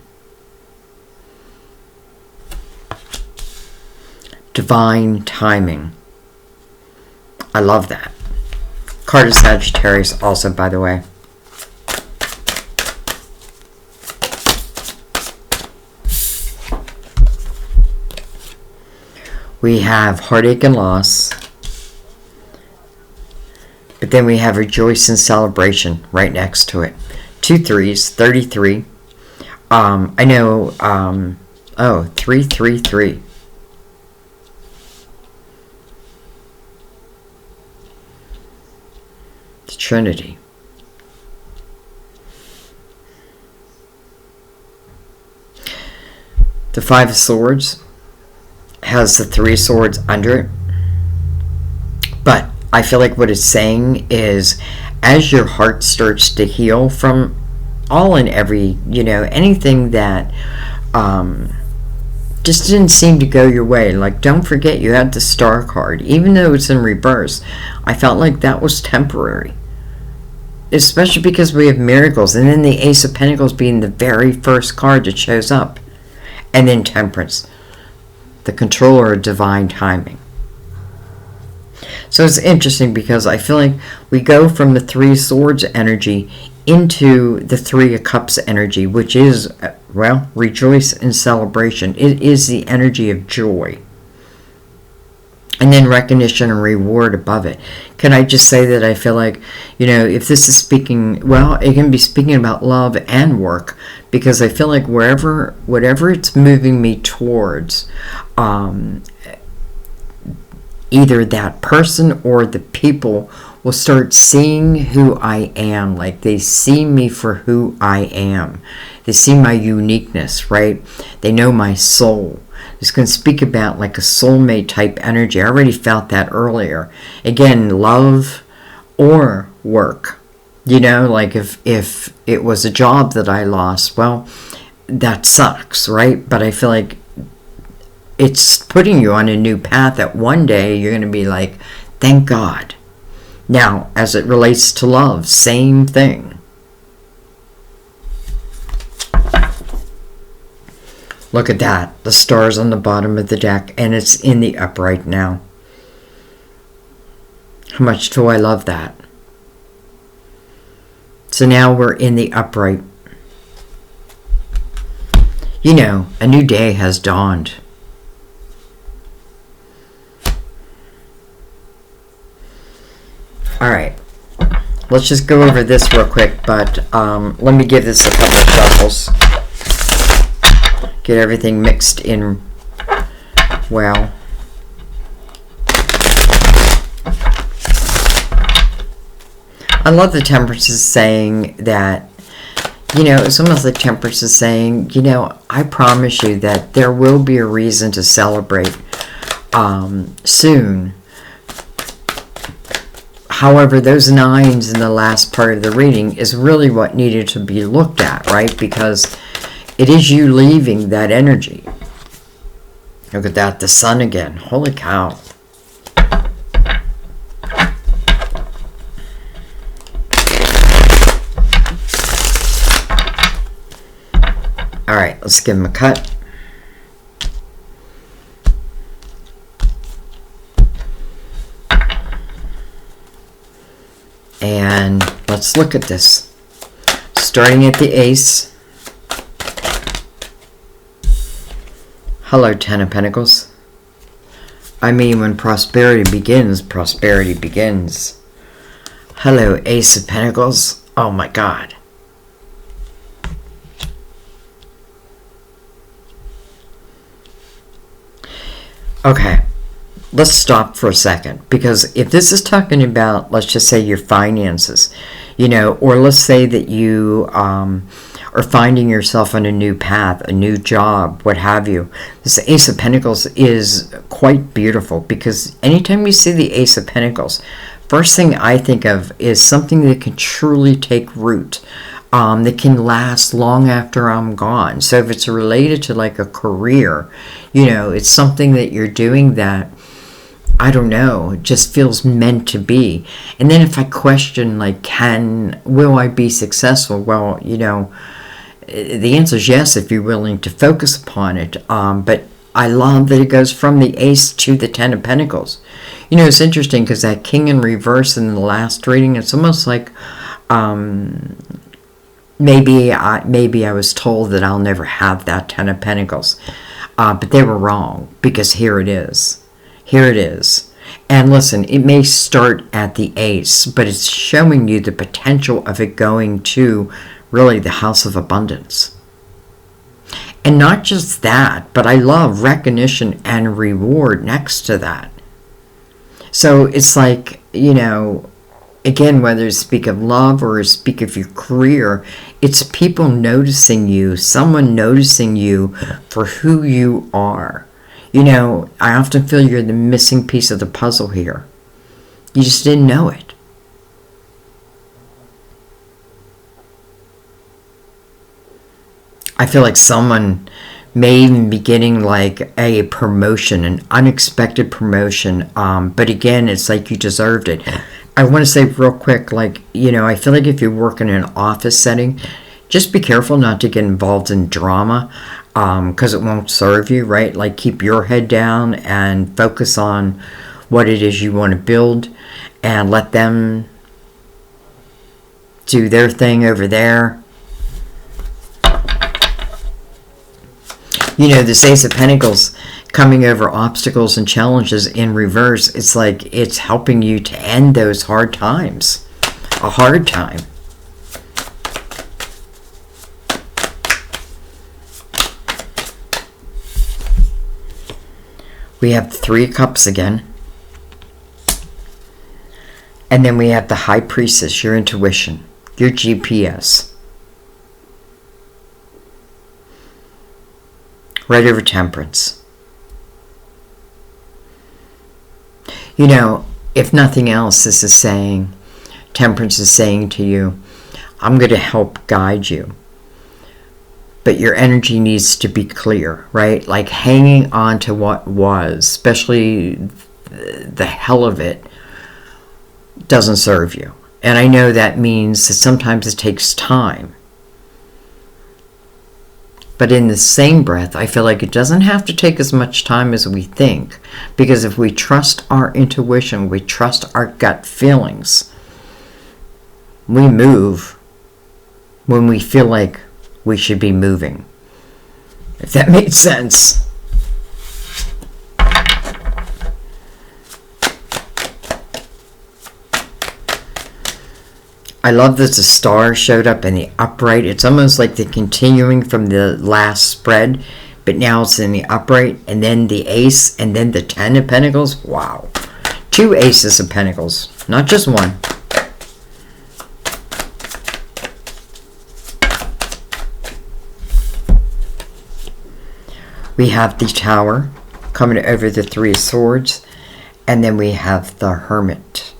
Divine timing. I love that. Card of Sagittarius also, by the way. We have heartache and loss. But then we have rejoice and celebration right next to it. 2 3s, 33. I know, 333. The Trinity. The 5 of Swords has the 3 swords under it. But I feel like what it's saying is as your heart starts to heal from all and every, you know, anything that just didn't seem to go your way. Like, don't forget you had the Star card. Even though it's in reverse, I felt like that was temporary. Especially because we have miracles. And then the Ace of Pentacles being the very first card that shows up. And then Temperance. The controller of divine timing. So it's interesting because I feel like we go from the 3 swords energy into the 3 of cups energy, which is, well, rejoice and celebration. It is the energy of joy. And then recognition and reward above it. Can I just say that I feel like, you know, if this is speaking, well, it can be speaking about love and work, because I feel like whatever it's moving me towards, either that person or the people will will start seeing who I am. Like they see me for who I am. They see my uniqueness, right? They know my soul. It's going to speak about like a soulmate type energy. I already felt that earlier. Again, love or work. You know, like if it was a job that I lost, well, that sucks, right? But I feel like it's putting you on a new path that one day you're going to be like, thank God. Now, as it relates to love, same thing. Look at that. The stars on the bottom of the deck, and it's in the upright now. How much do I love that? So now we're in the upright. You know, a new day has dawned. All right. Let's just go over this real quick, but let me give this a couple of shuffles. Get everything mixed in well. I love the Temperance is saying that, you know, it's almost like Temperance is saying, you know, I promise you that there will be a reason to celebrate soon. However, those 9s in the last part of the reading is really what needed to be looked at, right? Because it is you leaving that energy. Look at that, the sun again. Holy cow. All right, let's give him a cut. And let's look at this. Starting at the Ace. Hello, Ten of Pentacles. I mean, when prosperity begins, prosperity begins. Hello, Ace of Pentacles. Oh my God. Okay, let's stop for a second, because if this is talking about, let's just say your finances, you know, or let's say that you are finding yourself on a new path, a new job, what have you. This Ace of Pentacles is quite beautiful, because anytime you see the Ace of Pentacles, first thing I think of is something that can truly take root, that can last long after I'm gone. So if it's related to like a career, you know, it's something that you're doing that, I don't know, it just feels meant to be. And then if I question, like, will I be successful? Well, you know, the answer is yes, if you're willing to focus upon it. But I love that it goes from the Ace to the Ten of Pentacles. You know, it's interesting because that King in reverse in the last reading, it's almost like maybe I was told that I'll never have that Ten of Pentacles. But they were wrong, because here it is. Here it is. And listen, it may start at the Ace, but it's showing you the potential of it going to really the House of Abundance. And not just that, but I love recognition and reward next to that. So it's like, you know, again, whether you speak of love or speak of your career, it's people noticing you, someone noticing you for who you are. You know, I often feel you're the missing piece of the puzzle here. You just didn't know it. I feel like someone may even be getting like a promotion, an unexpected promotion. But again, it's like you deserved it. I want to say real quick, like, you know, I feel like if you work in an office setting, just be careful not to get involved in drama, because it won't serve you, right? Like, keep your head down and focus on what it is you want to build, and let them do their thing over there. You know, this Ace of Pentacles coming over obstacles and challenges in reverse, it's like it's helping you to end those hard times. A hard time. We have 3 cups again. And then we have the High Priestess, your intuition, your GPS. Right over Temperance. You know, if nothing else, this is saying, Temperance is saying to you, I'm going to help guide you. But your energy needs to be clear, right? Like hanging on to what was, especially the hell of it, doesn't serve you. And I know that means that sometimes it takes time. But in the same breath, I feel like it doesn't have to take as much time as we think. Because if we trust our intuition, we trust our gut feelings, we move when we feel like we should be moving. If that makes sense. I love that the star showed up in the upright. It's almost like the continuing from the last spread, but now it's in the upright, and then the ace, and then the 10 of pentacles. Wow. 2 aces of pentacles, not just one. We have the Tower coming over the 3 of Swords, and then we have the Hermit.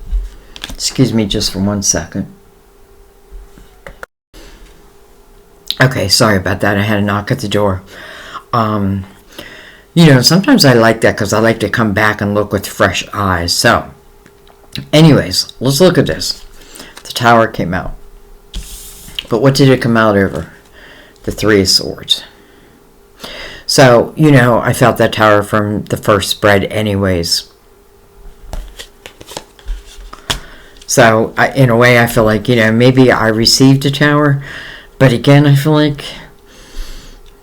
Excuse me just for 1 second. Okay, sorry about that. I had a knock at the door. You know, sometimes I like that because I like to come back and look with fresh eyes. So, anyways, let's look at this. The Tower came out. But what did it come out over? The 3 of Swords. So, you know, I felt that Tower from the first spread anyways. So, in a way, I feel like, you know, maybe I received a Tower. But again, I feel like,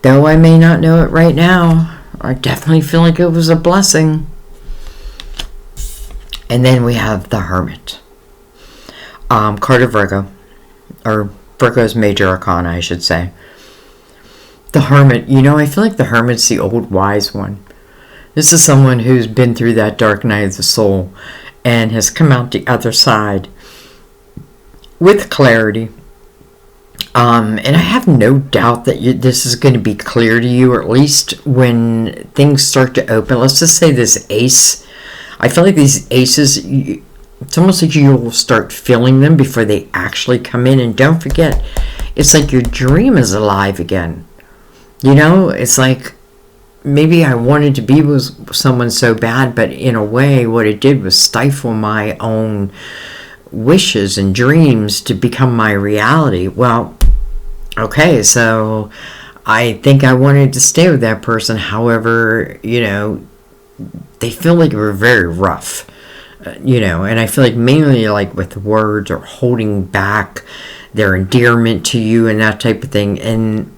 though I may not know it right now, I definitely feel like it was a blessing. And then we have the Hermit. Card of Virgo. Or Virgo's major arcana, I should say. The Hermit. You know, I feel like the Hermit's the old wise one. This is someone who's been through that dark night of the soul and has come out the other side with clarity. And I have no doubt that this is going to be clear to you, or at least when things start to open. Let's just say this ace. I feel like these aces, it's almost like you will start feeling them before they actually come in. And don't forget, it's like your dream is alive again. You know, it's like maybe I wanted to be with someone so bad, but in a way what it did was stifle my own wishes and dreams to become my reality. Well, okay, so I think I wanted to stay with that person. However, you know, they feel like we're very rough, you know, and I feel like mainly like with words or holding back their endearment to you and that type of thing. And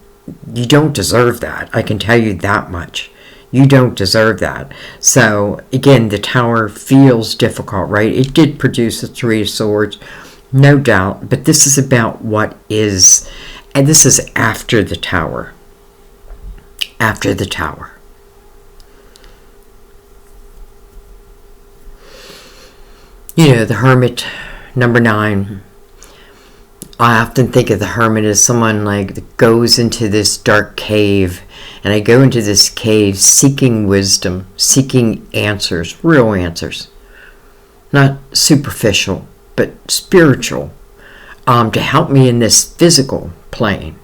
you don't deserve that. I can tell you that much. You don't deserve that. So, again, the Tower feels difficult, right? It did produce the 3 of Swords, no doubt. But this is about what is. And this is after the Tower. After the Tower. You know, the Hermit, number 9. I often think of the Hermit as someone like that goes into this dark cave, and I go into this cave seeking wisdom, seeking answers, real answers, not superficial, but spiritual, to help me in this physical plane.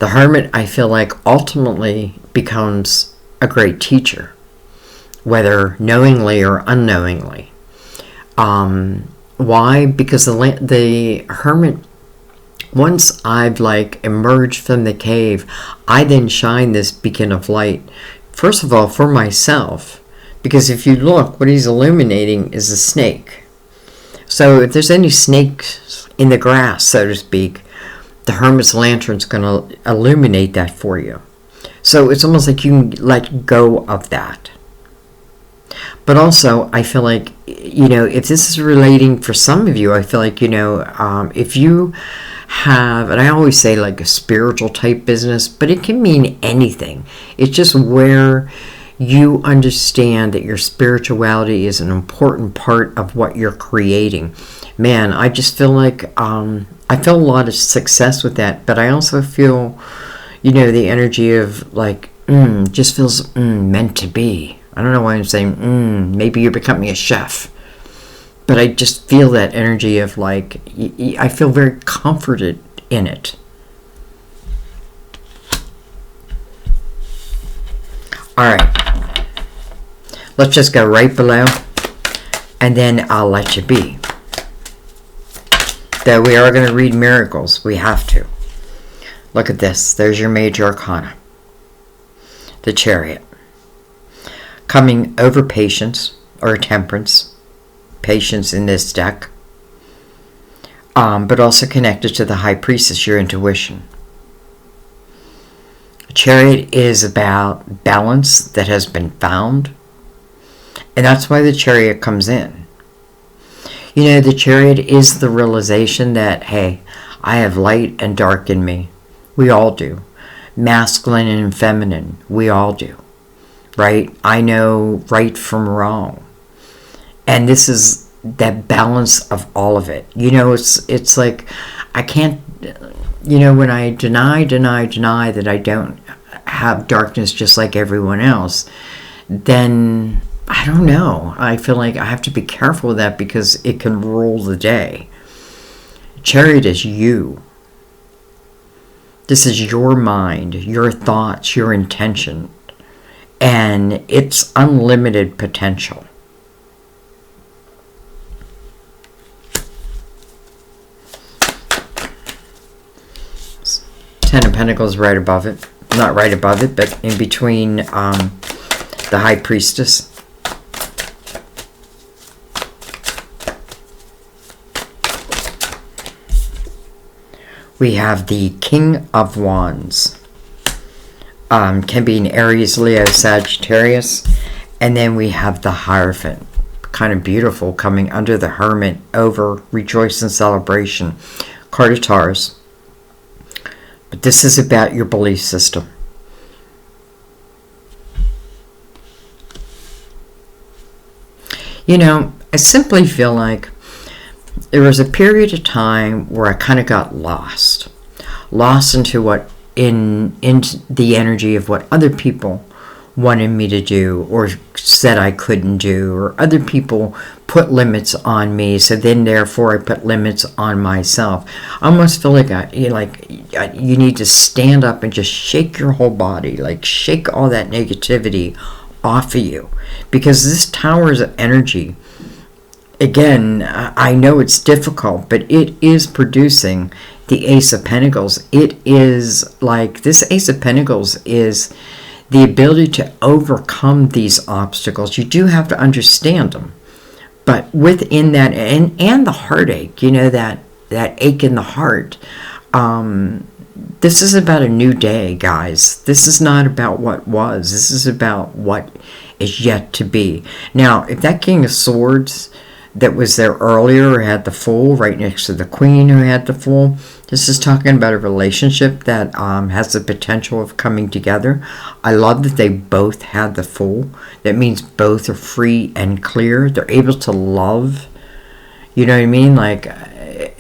The Hermit, I feel like, ultimately becomes a great teacher, whether knowingly or unknowingly. Why? Because the Hermit, once I've like emerged from the cave, I then shine this beacon of light, first of all, for myself. Because if you look, what he's illuminating is a snake. So if there's any snakes in the grass, so to speak, the Hermit's lantern's going to illuminate that for you. So it's almost like you can let go of that. But also, I feel like, you know, if this is relating for some of you, I feel like, you know, if you have, and I always say like a spiritual type business, but it can mean anything. It's just where You understand that your spirituality is an important part of what you're creating. Man, I just feel like I feel a lot of success with that, but I also feel, the energy of like, just feels meant to be. I don't know why I'm saying, maybe you're becoming a chef. But I just feel that energy of like, I feel very comforted in it. Alright. Let's just go right below. And then I'll let you be. Though we are going to read miracles. We have to. Look at this. There's your major arcana. The Chariot. Coming over patience or temperance. Patience in this deck, but also connected to the High Priestess, your intuition. Chariot is about balance that has been found, and that's why the Chariot comes in. The Chariot is the realization that, hey, I have light and dark in me. We all do. Masculine and feminine, we all do. Right? I know right from wrong. And this is that balance of all of it. It's like, I can't, when I deny that I don't have darkness just like everyone else, then I don't know. I feel like I have to be careful with that because it can rule the day. Chariot is you. This is your mind, your thoughts, your intention, and it's unlimited potential. Ten of Pentacles right above it. Not right above it, but in between the High Priestess. We have the King of Wands. Can be an Aries, Leo, Sagittarius. And then we have the Hierophant. Kind of beautiful, coming under the Hermit over Rejoice and Celebration. Card of Taurus. But this is about your belief system. I simply feel like there was a period of time where I kind of got lost into the energy of what other people wanted me to do or said I couldn't do, or other people put limits on me, so then therefore I put limits on myself. I almost feel like you need to stand up and just shake your whole body, like shake all that negativity off of you, because this Tower's energy, again, I know it's difficult, but it is producing the Ace of Pentacles. It is like, this Ace of Pentacles is the ability to overcome these obstacles. You do have to understand them. But within that, and the heartache, that ache in the heart, this is about a new day, guys. This is not about what was. This is about what is yet to be. Now, if that King of Swords that was there earlier had the Fool right next to the Queen who had the Fool, this is talking about a relationship that has the potential of coming together. I love that they both had the Fool. That means both are free and clear. They're able to love. You know what I mean?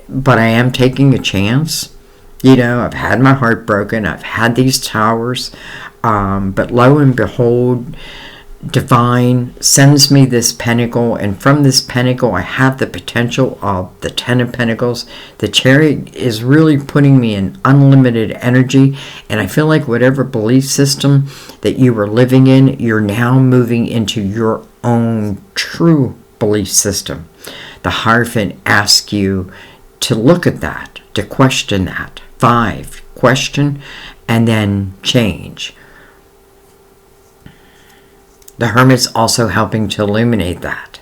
But I am taking a chance. I've had my heart broken. I've had these towers. But lo and behold, Divine sends me this pentacle, and from this pentacle I have the potential of the Ten of Pentacles. The Chariot is really putting me in unlimited energy, and I feel like whatever belief system that you were living in, you're now moving into your own true belief system. The Hierophant asks you to look at that, to question that. 5, question, and then change. The Hermit's also helping to illuminate that.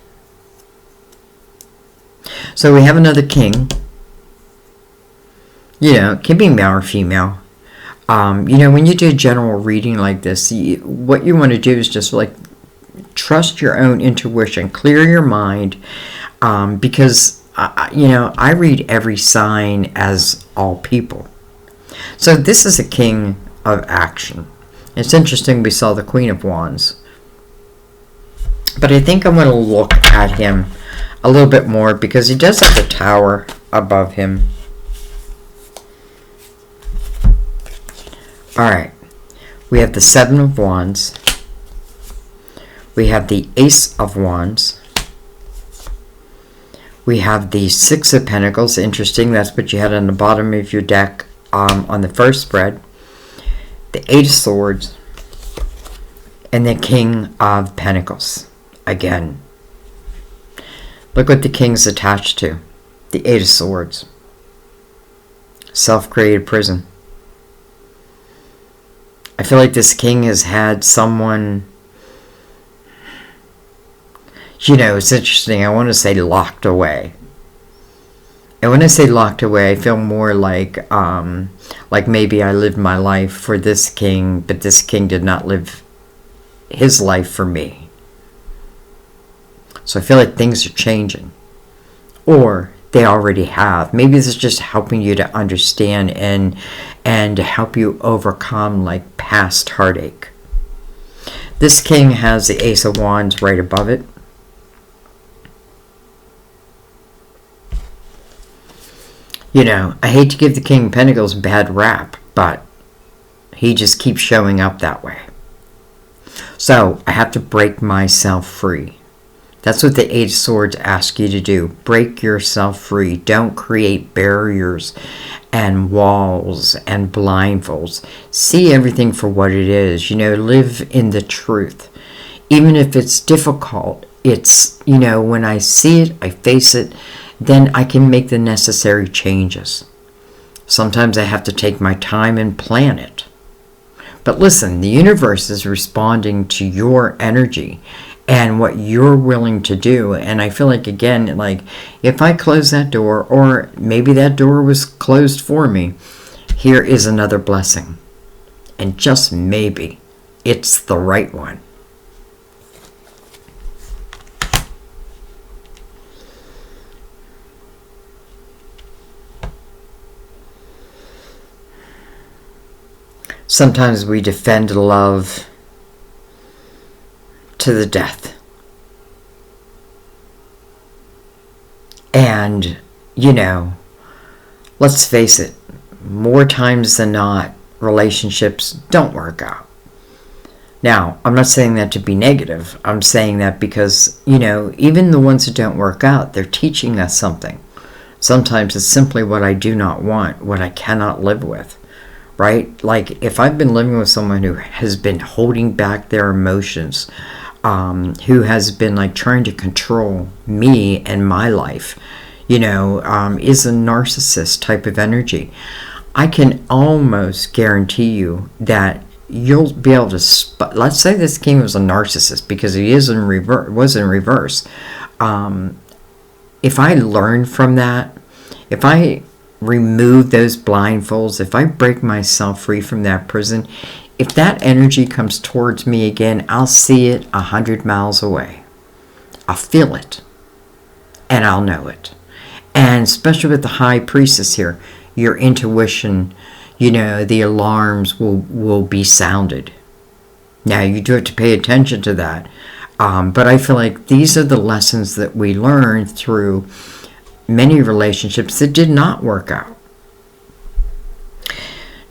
So we have another king. It can be male or female. When you do a general reading like this, what you want to do is just trust your own intuition, clear your mind, because I read every sign as all people. So this is a king of action. It's interesting we saw the Queen of Wands. But I think I'm going to look at him a little bit more because he does have a tower above him. Alright. We have the Seven of Wands. We have the Ace of Wands. We have the Six of Pentacles. Interesting. That's what you had on the bottom of your deck on the first spread. The Eight of Swords. And the King of Pentacles. Again. Look what the King's attached to. The Eight of Swords. Self-created prison. I feel like this King has had someone, you know, it's interesting. I want to say locked away. And when I say locked away, I feel more like maybe I lived my life for this King, but this King did not live his life for me. So I feel like things are changing. Or they already have. Maybe this is just helping you to understand and to help you overcome like past heartache. This King has the Ace of Wands right above it. You know, I hate to give the King of Pentacles a bad rap, but he just keeps showing up that way. So I have to break myself free. That's what the Eight of Swords ask you to do. Break yourself free. Don't create barriers and walls and blindfolds. See everything for what it is. You know, live in the truth. Even if it's difficult, it's, you know, when I see it, I face it, then I can make the necessary changes. Sometimes I have to take my time and plan it. But listen, the universe is responding to your energy and what you're willing to do. And I feel like, again, like if I close that door, or maybe that door was closed for me, here is another blessing. And just maybe it's the right one. Sometimes we defend love to the death. And, you know, let's face it, more times than not, relationships don't work out. Now, I'm not saying that to be negative. I'm saying that because, you know, even the ones that don't work out, they're teaching us something. Sometimes it's simply what I do not want, what I cannot live with. Right? Like if I've been living with someone who has been holding back their emotions, who has been like trying to control me and my life, you know, is a narcissist type of energy, I can almost guarantee you that you'll be able to let's say this King was a narcissist because he is in reverse. If I learn from that, if I remove those blindfolds, if I break myself free from that prison, if that energy comes towards me again, I'll see it 100 miles away. I'll feel it. And I'll know it. And especially with the High Priestess here, your intuition, you know, the alarms will be sounded. Now, you do have to pay attention to that. But I feel like these are the lessons that we learn through many relationships that did not work out.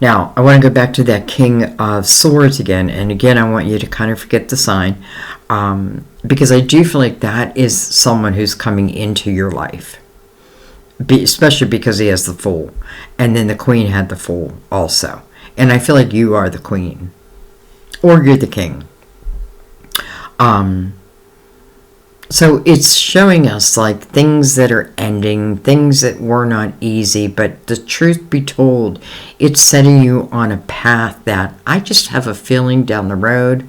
Now, I want to go back to that King of Swords again. And again, I want you to kind of forget the sign. Because I do feel like that is someone who's coming into your life. Especially because he has the Fool. And then the Queen had the Fool also. And I feel like you are the Queen. Or you're the King. So it's showing us like things that are ending, things that were not easy, but the truth be told, it's setting you on a path that I just have a feeling down the road,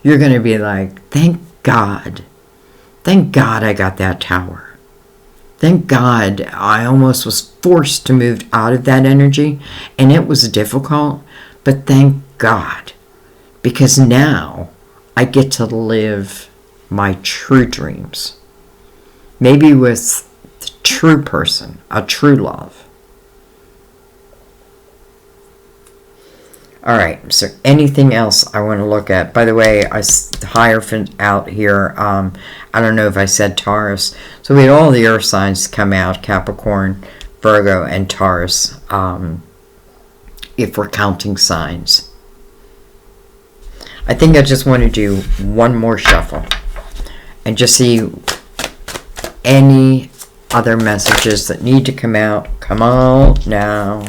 you're going to be like, thank God I got that tower. Thank God I almost was forced to move out of that energy, and it was difficult, but thank God, because now I get to live my true dreams. Maybe with the true person, a true love. All right, is there anything else I want to look at? By the way, Hierophant out here. I don't know if I said Taurus. So we had all the earth signs come out, Capricorn, Virgo, and Taurus, if we're counting signs. I think I just want to do one more shuffle and just see any other messages that need to come out. Come on now.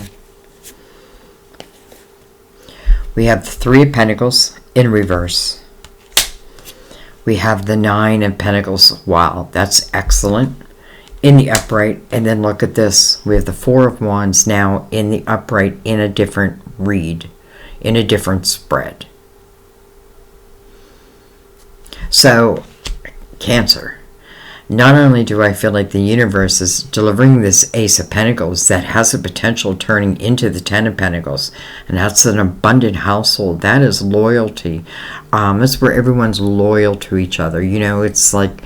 We have the Three of Pentacles in reverse. We have the Nine of Pentacles. Wow, that's excellent. In the upright. And then look at this. We have the Four of Wands now in the upright in a different read. In a different spread. So, Cancer. Not only do I feel like the universe is delivering this Ace of Pentacles that has the potential of turning into the Ten of Pentacles, and that's an abundant household. That is loyalty. That's where everyone's loyal to each other. You know, it's like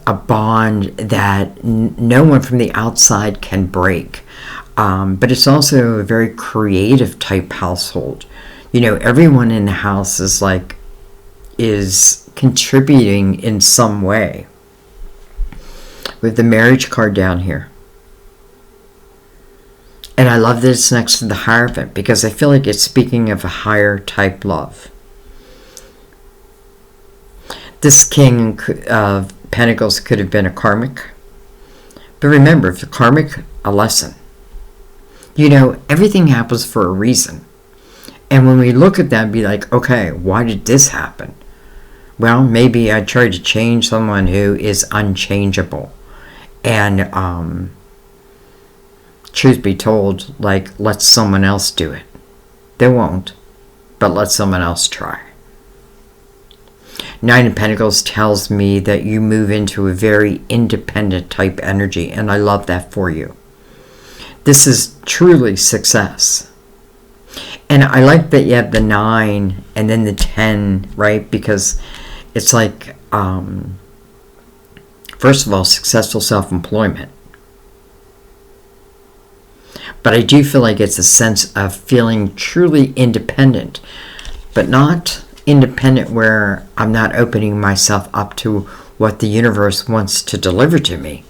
a bond that no one from the outside can break. But it's also a very creative type household. You know, everyone in the house is contributing in some way. We have the Marriage card down here. And I love that it's next to the Hierophant because I feel like it's speaking of a higher type love. This King of Pentacles could have been a karmic. But remember, if the karmic, a lesson. You know, everything happens for a reason. And when we look at that, be like, okay, why did this happen? Well, maybe I tried to change someone who is unchangeable. And, truth be told, like, let someone else do it. They won't, but let someone else try. Nine of Pentacles tells me that you move into a very independent type energy, and I love that for you. This is truly success. And I like that you have the 9 and then the 10, right? Because it's like, first of all, successful self-employment. But I do feel like it's a sense of feeling truly independent. But not independent where I'm not opening myself up to what the universe wants to deliver to me.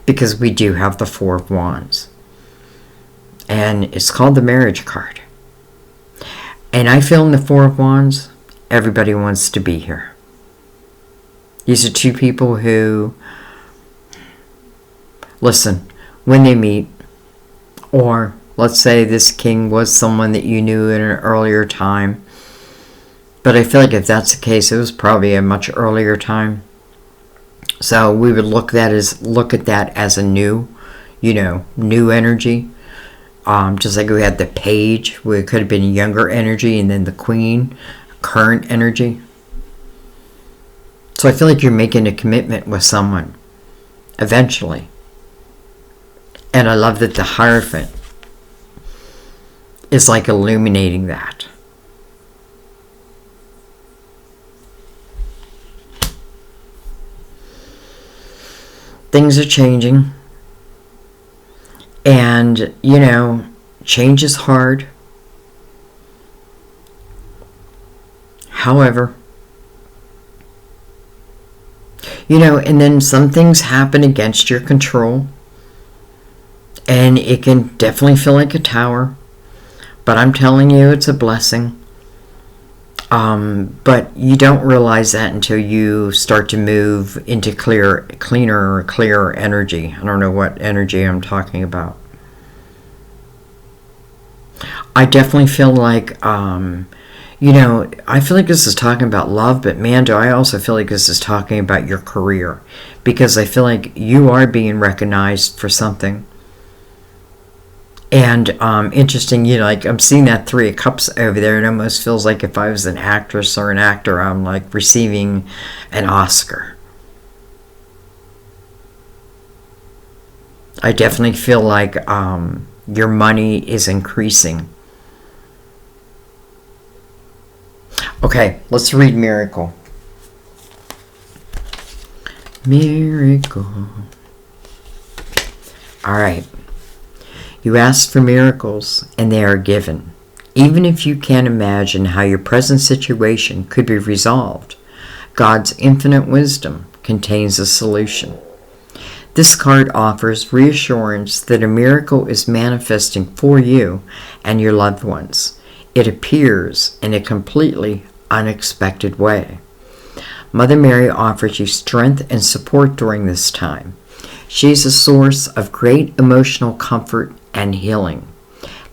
Because we do have the Four of Wands. And it's called the Marriage card. And I feel in the Four of Wands, everybody wants to be here. These are two people who, listen, when they meet, or let's say this king was someone that you knew in an earlier time, but I feel like if that's the case, it was probably a much earlier time. So we would look at that as a new, new energy. Just like we had the Page, where it could have been younger energy, and then the Queen, current energy. So I feel like you're making a commitment with someone, eventually. And I love that the Hierophant is like illuminating that. Things are changing. And, change is hard. However, and then some things happen against your control. And it can definitely feel like a tower. But I'm telling you, it's a blessing. But you don't realize that until you start to move into clearer energy. I don't know what energy I'm talking about. I definitely feel like, I feel like this is talking about love, but man, do I also feel like this is talking about your career. Because I feel like you are being recognized for something. And interesting, I'm seeing that Three of Cups over there. It almost feels like if I was an actress or an actor, I'm like receiving an Oscar. I definitely feel like your money is increasing. Okay, let's read Miracle. Miracle. All right. You ask for miracles, and they are given. Even if you can't imagine how your present situation could be resolved, God's infinite wisdom contains a solution. This card offers reassurance that a miracle is manifesting for you and your loved ones. It appears in a completely unexpected way. Mother Mary offers you strength and support during this time. She is a source of great emotional comfort and healing.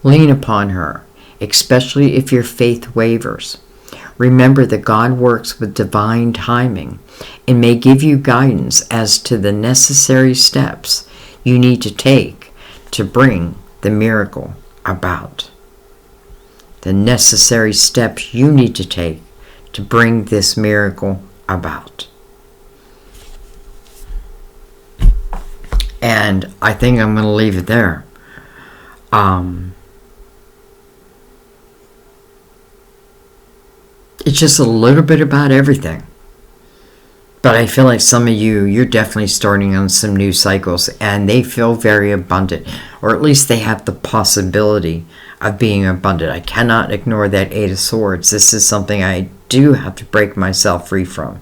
Lean upon her, especially if your faith wavers. Remember that God works with divine timing and may give you guidance as to the necessary steps you need to take to bring the miracle about. The necessary steps you need to take to bring this miracle about. And I think I'm going to leave it there. It's just a little bit about everything. But I feel like some of you're definitely starting on some new cycles, and they feel very abundant, or at least they have the possibility of being abundant. I cannot ignore that Eight of Swords. This is something I do have to break myself free from.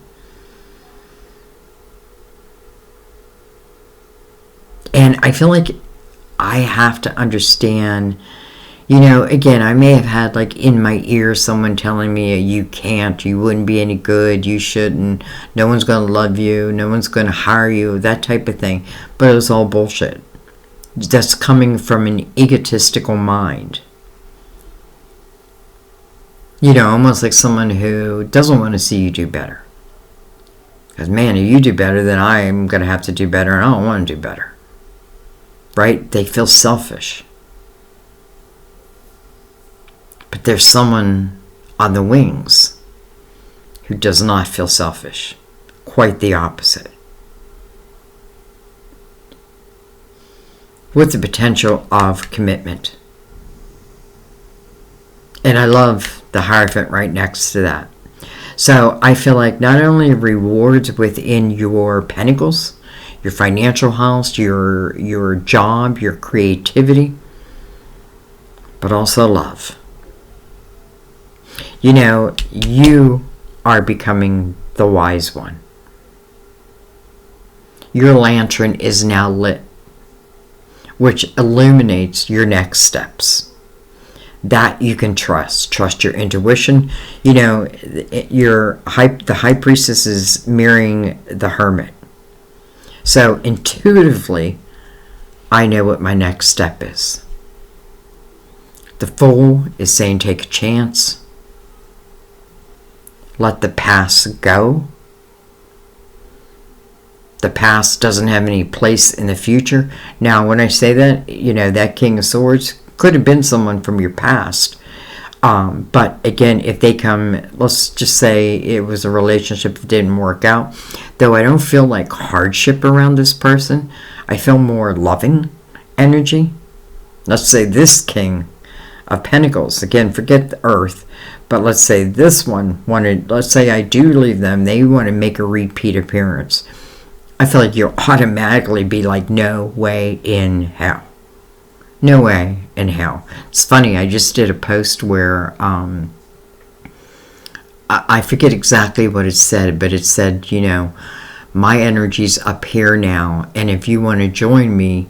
And I feel like I have to understand, again, I may have had like in my ear someone telling me you can't, you wouldn't be any good, you shouldn't, no one's going to love you, no one's going to hire you, that type of thing. But it was all bullshit. That's coming from an egotistical mind. Almost like someone who doesn't want to see you do better. Because, man, if you do better, then I'm going to have to do better, and I don't want to do better. Right? They feel selfish. But there's someone on the wings who does not feel selfish. Quite the opposite. With the potential of commitment. And I love the Hierophant right next to that. So I feel like not only rewards within your pentacles, your financial house, your job, your creativity, but also love. You are becoming the wise one. Your lantern is now lit, which illuminates your next steps. That you can trust. Trust your intuition. The High Priestess is mirroring the Hermit. So intuitively, I know what my next step is. The Fool is saying take a chance. Let the past go. The past doesn't have any place in the future. Now, when I say that, that King of Swords could have been someone from your past. But again, if they come, let's just say it was a relationship that didn't work out. Though I don't feel like hardship around this person. I feel more loving energy. Let's say this King of Pentacles. Again, forget the Earth. But let's say this one wanted, let's say I do leave them, they want to make a repeat appearance. I feel like you'll automatically be like, no way in hell. No way in hell. It's funny, I just did a post where, I forget exactly what it said, but it said, my energy's up here now, and if you want to join me,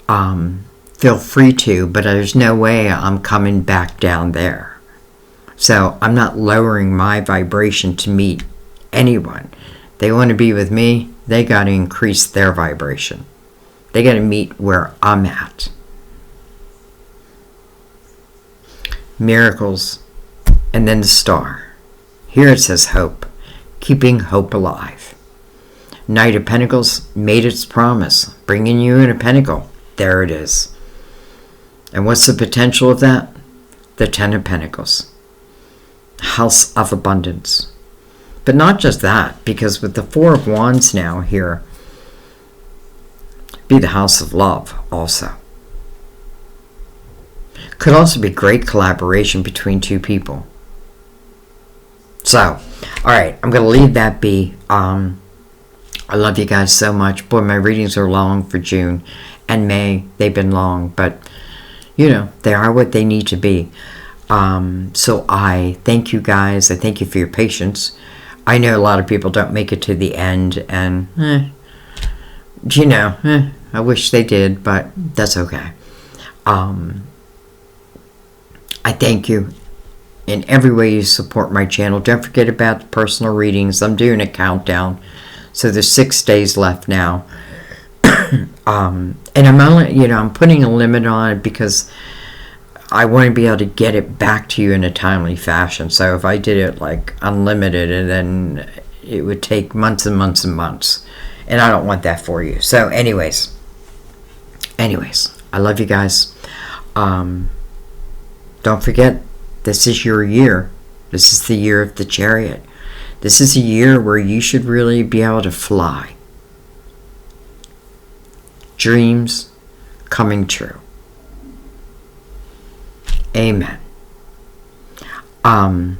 feel free to, but there's no way I'm coming back down there. So I'm not lowering my vibration to meet anyone. They want to be with me, they got to increase their vibration. They got to meet where I'm at. Miracles, and then the star. Here it says hope, keeping hope alive. Knight of Pentacles made its promise, bringing you in a pentacle. There it is. And what's the potential of that? The Ten of Pentacles. House of abundance. But not just that, because with the Four of Wands now here, be the house of love also. Could also be great collaboration between two people. So, alright, I'm going to leave that be. I love you guys so much. Boy, my readings are long for June and May. They've been long, but, they are what they need to be. So I thank you guys. I thank you for your patience. I know a lot of people don't make it to the end, and I wish they did, but that's okay. I thank you in every way you support my channel. Don't forget about the personal readings. I'm doing a countdown, so there's 6 days left now. And I'm only, I'm putting a limit on it because I want to be able to get it back to you in a timely fashion. So if I did it like unlimited, and then it would take months and months and months, and I don't want that for you. So anyways, I love you guys. Don't forget, this is your year. This is the year of the Chariot. This is a year where you should really be able to fly. Dreams coming true. Amen. Alright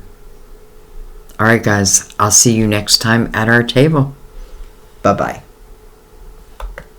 guys, I'll see you next time at our table. Bye-bye.